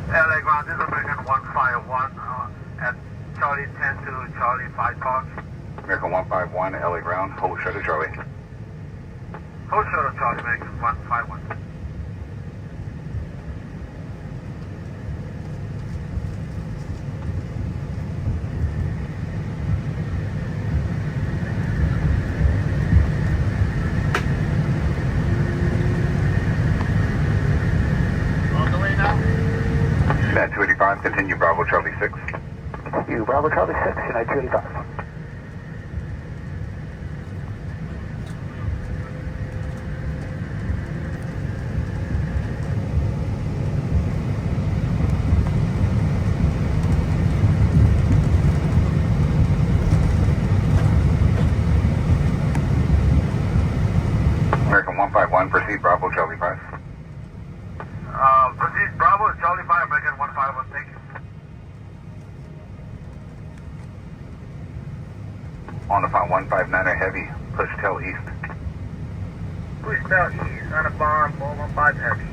LA ground, this is American 151 at Charlie 10 to Charlie 5 Park. American 151, LA ground, hold short of Charlie. Hold short of Charlie, American 151. On the way now. United 285, continue Bravo, Charlie 6. You, Bravo, Charlie 6, United 285. American 151, proceed Bravo, Charlie 5. Proceed Bravo, Charlie 5, American 151, thank you. On the 159er heavy, push tail east. Push tail east on a bond, 415 heavy.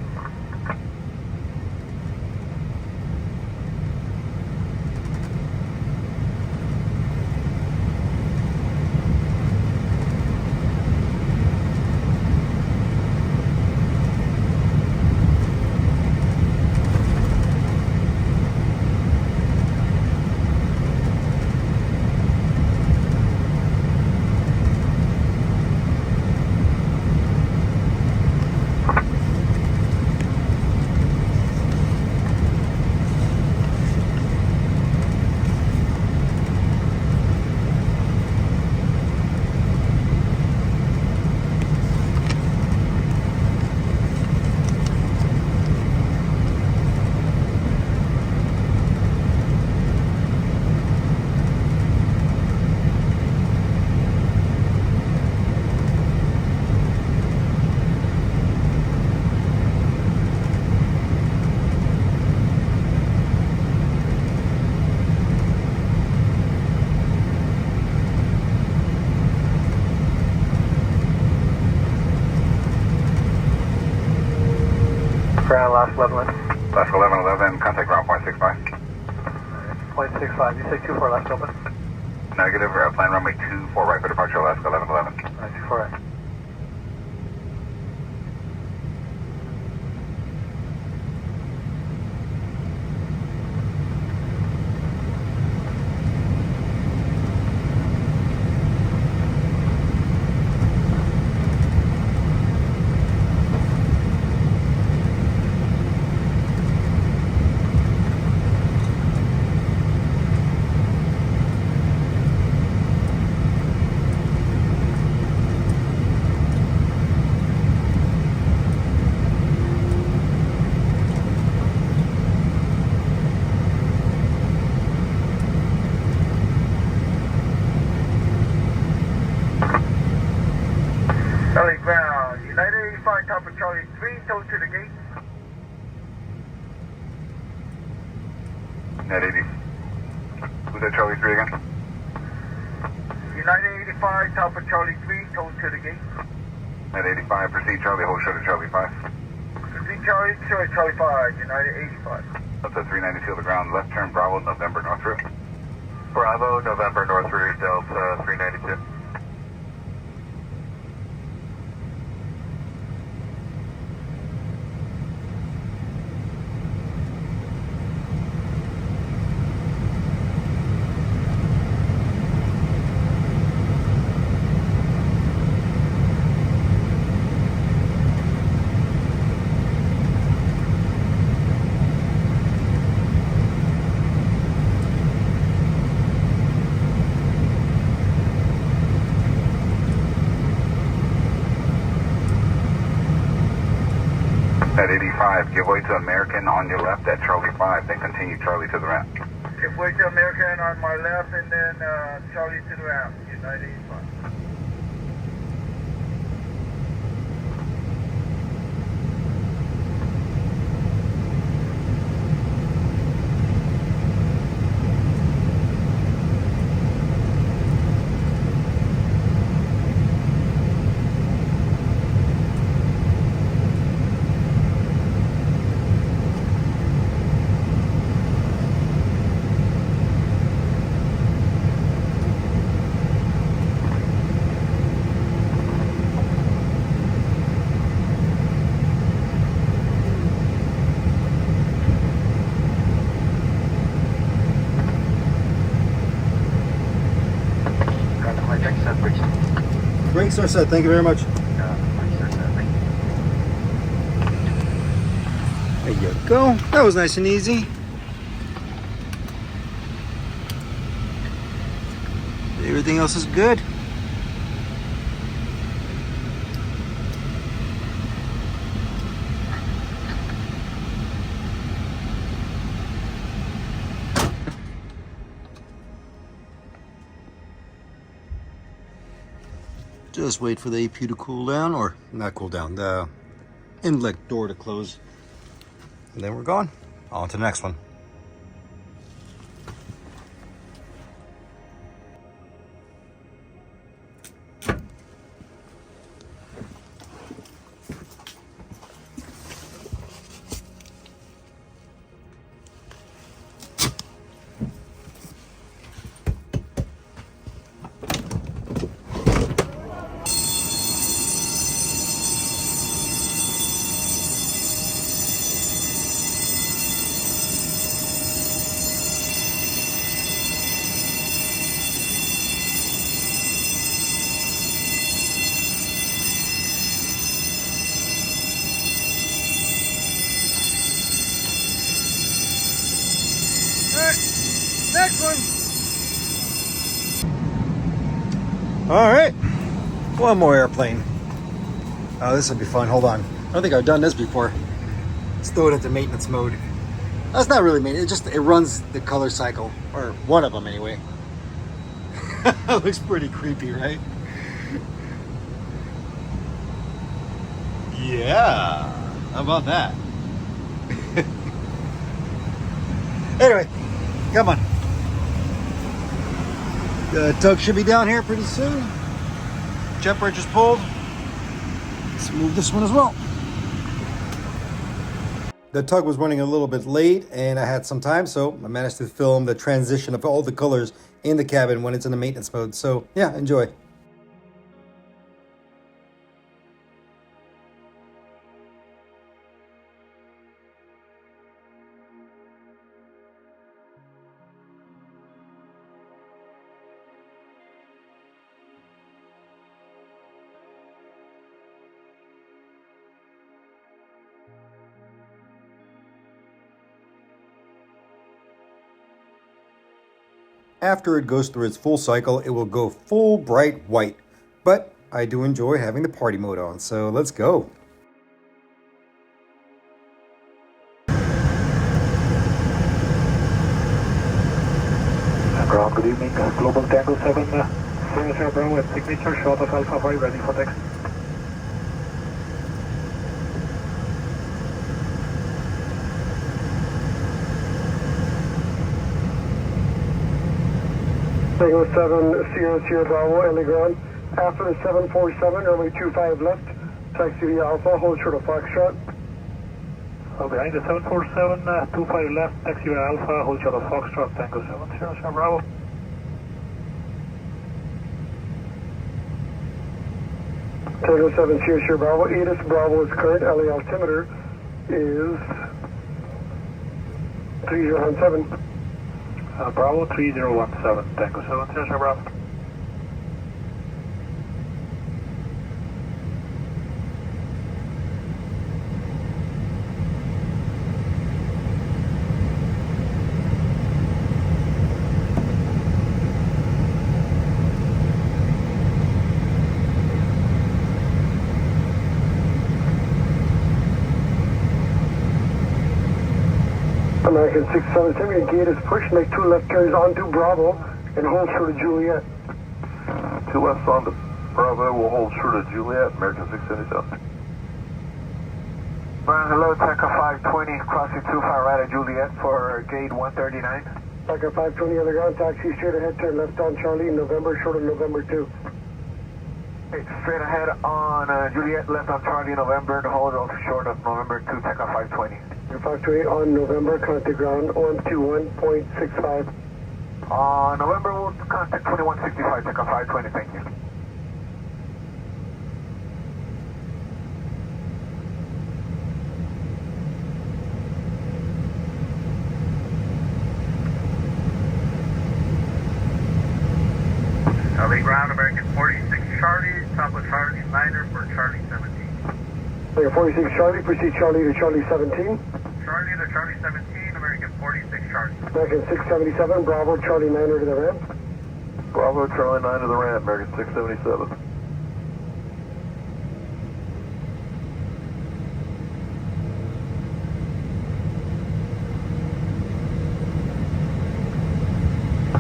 Ground, last 11. Last 11, contact ground point 65. 0.65, you say 24 left open? Negative, plan runway 24 right for departure, Alaska 11. 94 right. top of Charlie 3, tow to the gate. Net 80. Who's that Charlie 3 again? United 85, top of Charlie 3, tow to the gate. Net 85, proceed Charlie, hold short of Charlie 5. Proceed Charlie, Charlie 5, United 85. Up to 392 to the ground, left turn Bravo, November North Route. Bravo, November North Route, Delta 392. At 85, give way to American on your left at Charlie 5, then continue Charlie to the ramp. Give way to American on my left and then Charlie to the ramp, United 85. Brakes are set, thank you very much. There you go. That was nice and easy. Everything else is good. Just wait for the AP to cool down, or not cool down, the inlet door to close. And then we're gone. On to the next one. Next one. All right, one more airplane. Oh, this will be fun. Hold on. I don't think I've done this before. Let's throw it into maintenance mode. That's not really maintenance. It runs the color cycle, or one of them anyway. That looks pretty creepy, right? Yeah. How about that? Anyway, come on. The tug should be down here pretty soon. Jet bridge is pulled. Let's move this one as well. The tug was running a little bit late and I had some time, so I managed to film the transition of all the colors in the cabin when it's in the maintenance mode. So yeah, enjoy. After it goes through its full cycle, it will go full bright white. But I do enjoy having the party mode on, so let's go. Ground, good evening. Global Tango 7, Bravo at signature, short of Alpha 5, ready for text. Tango 700 Bravo, LA ground. After the 747, runway 25 left, taxi via Alpha, hold short of Foxtrot. Behind the 747, 25 left, taxi via Alpha, hold short of Foxtrot, Tango 700 Bravo. Tango 700 Bravo, ATIS Bravo's current LA altimeter is 3017. Bravo 3017, Tango 700 Bravo. American 677, gate is pushed, make 2 left turns onto Bravo and hold short of Juliet. 2 left onto Bravo, will hold short of Juliet, American 677. Hello, Tango 520, crossing 25 right at Juliet for gate 139. Tango 520 on the ground, taxi straight ahead, turn left on Charlie, November, short of November 2. Okay, straight ahead on Juliet, left on Charlie, November, to hold off short of November 2, Tango 520. 528 on November, contact ground, OM21.65. November, we'll contact 2165, Tango 520, thank you. LA ground, American 46 Charlie, top of Charlie liner for Charlie 17. Tango 46 Charlie, proceed Charlie to Charlie 17. Charlie to Charlie 17, American 46 Charlie. American 677, Bravo, Charlie 9 to the ramp. Bravo, Charlie 9 to the ramp, American 677.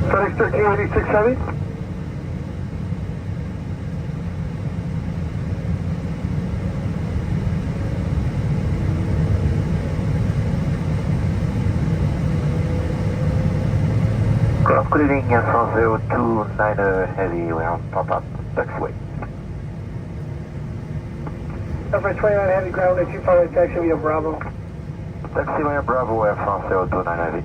FedEx 1386 Heavy. Good evening, yes, France 029 heavy, round pop-up, taxiway. FX 29 Heavy ground at 25 taxi via Bravo. Taxiway Bravo, Air France 029 heavy.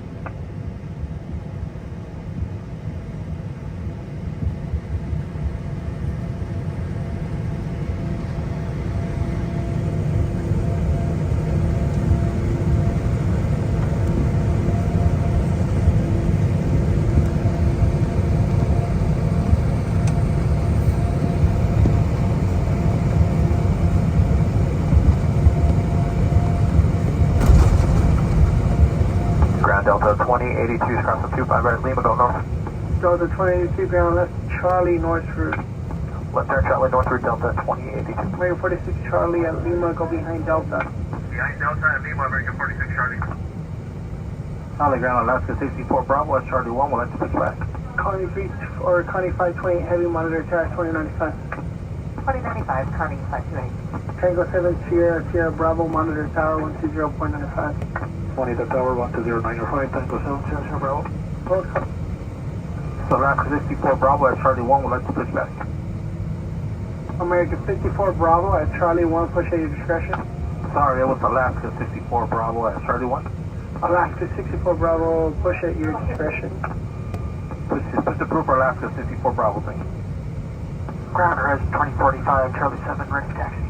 Delta 2082 cross the 25 right Lima, go north. Delta 2082 ground left, Charlie North route. Left turn Charlie north route Delta 2082. American 46 Charlie at Lima, go behind Delta. Behind Delta and Lima, American 46 Charlie. Solid ground, Alaska 64 Bravo, that's Charlie 1, we'll let you pitch back. Connie 3 or Connie 520 Heavy monitor track 2095. 2095, Connie 528. Tango 7 Sierra Bravo monitor tower 120.95. 20 the tower, 120.95, Tango 700 Bravo. So Alaska 64 Bravo at Charlie 1, we'll let you pitch back. American 54 Bravo at Charlie 1, push at your discretion. Sorry, it was Alaska 64 Bravo at Charlie 1. Alaska 64 Bravo, push at your discretion. Push the proof for Alaska 64 Bravo, thank you. Ground res 2045, Charlie 7, ready for taxi.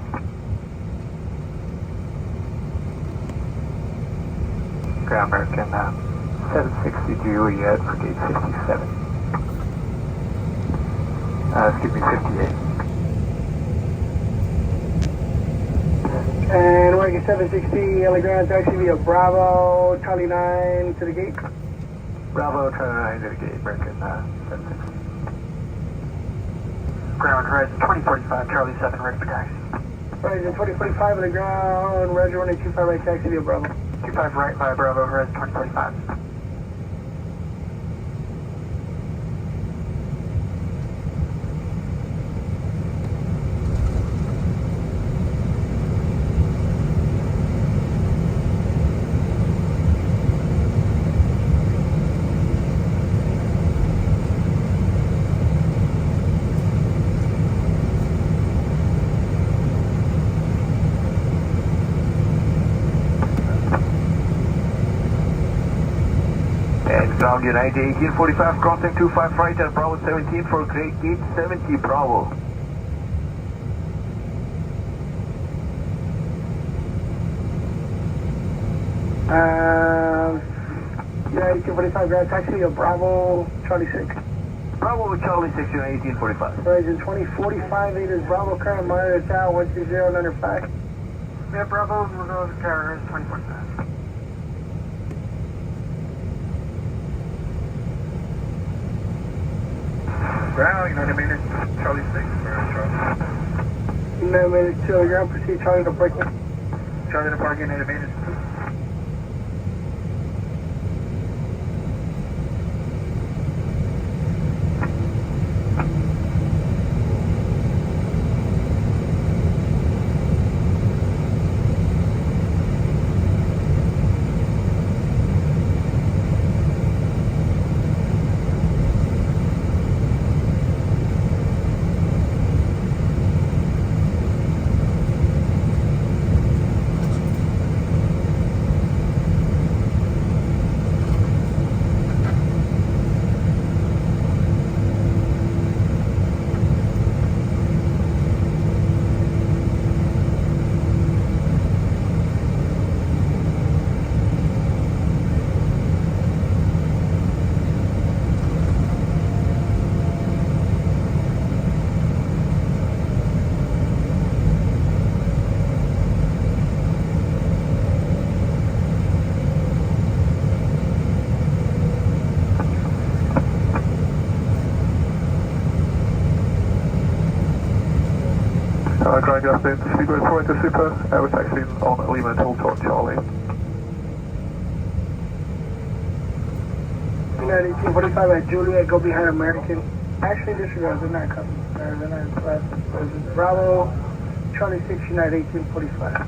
Ground American 760 Juliet for gate 57. Excuse me, 58. And American 760 LA ground taxi via Bravo, Charlie 9 to the gate. Bravo, Charlie 9 to the gate, American 760. Ground res 2045, Charlie 7, ready for taxi. Horizon 2045 on the ground, Roger 125 right taxi via Bravo. 25 right by Bravo, Horizon 2045. United 1845, crossing 25 right at Bravo 17 for Great Gate 70 Bravo. Yeah, 1845 ground taxi, Bravo, Charlie 6. Bravo Charlie 6, United 1845. Horizon 2045, 8 is Bravo, current monitor tower 13095. Yeah, Bravo, we'll go to tower 2045. Ground, United Maintenance, Charlie 6, Charlie. United Maintenance, Charlie ground, proceed Charlie to breaking. Charlie to parking, United Maintenance. Ground gas in, Stig 4 to Super, we're taxiing on Lima Tool Charlie. United 1845 at Juliet, go behind American. Actually, disregard, they're not coming. They're not classic. Bravo, Charlie 6, United 1845.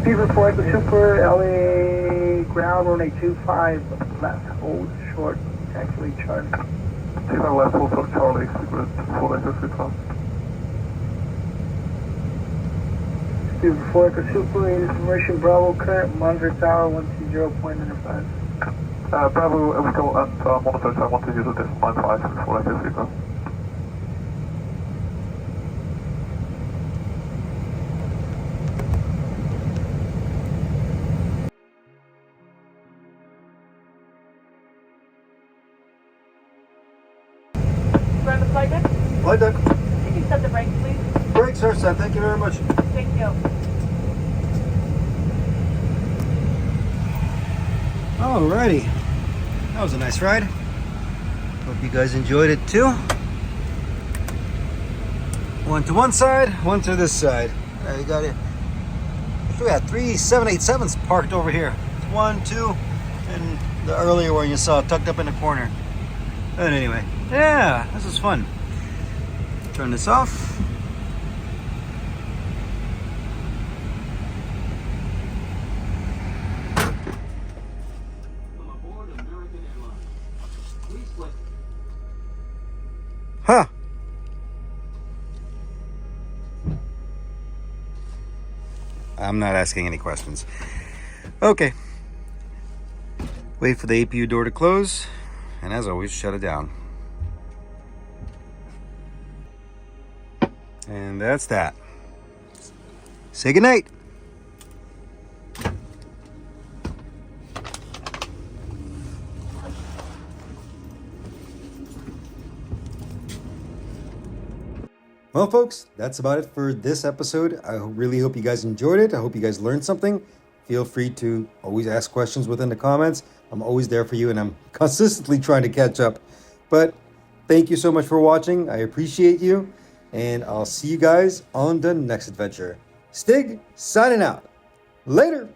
Speed report, the Super, LA ground, runway 25, left, hold, short, taxi Charlie. 25 left, hold, Charlie, Super, 4 to Super. Speed report, the Super, information, Bravo, current, monitor tower, 120.5. Bravo, we go at monitor tower 120.5, 4 to Super. Run the flight deck? Flight deck. Can you set the brakes, please? Brakes are set. Thank you very much. Thank you. Alrighty. That was a nice ride. Hope you guys enjoyed it too. One to one side, one to this side. You got it. We got 3 787s parked over here. 1, 2, and the earlier one you saw tucked up in the corner. But anyway, yeah, this was fun. Turn this off. Huh. I'm not asking any questions. Okay. Wait for the APU door to close, and as always, shut it down. And that's that. Say goodnight. Well, folks, that's about it for this episode. I really hope you guys enjoyed it. I hope you guys learned something. Feel free to always ask questions within the comments. I'm always there for you, and I'm consistently trying to catch up. But thank you so much for watching. I appreciate you, and I'll see you guys on the next adventure. Stig, signing out. Later.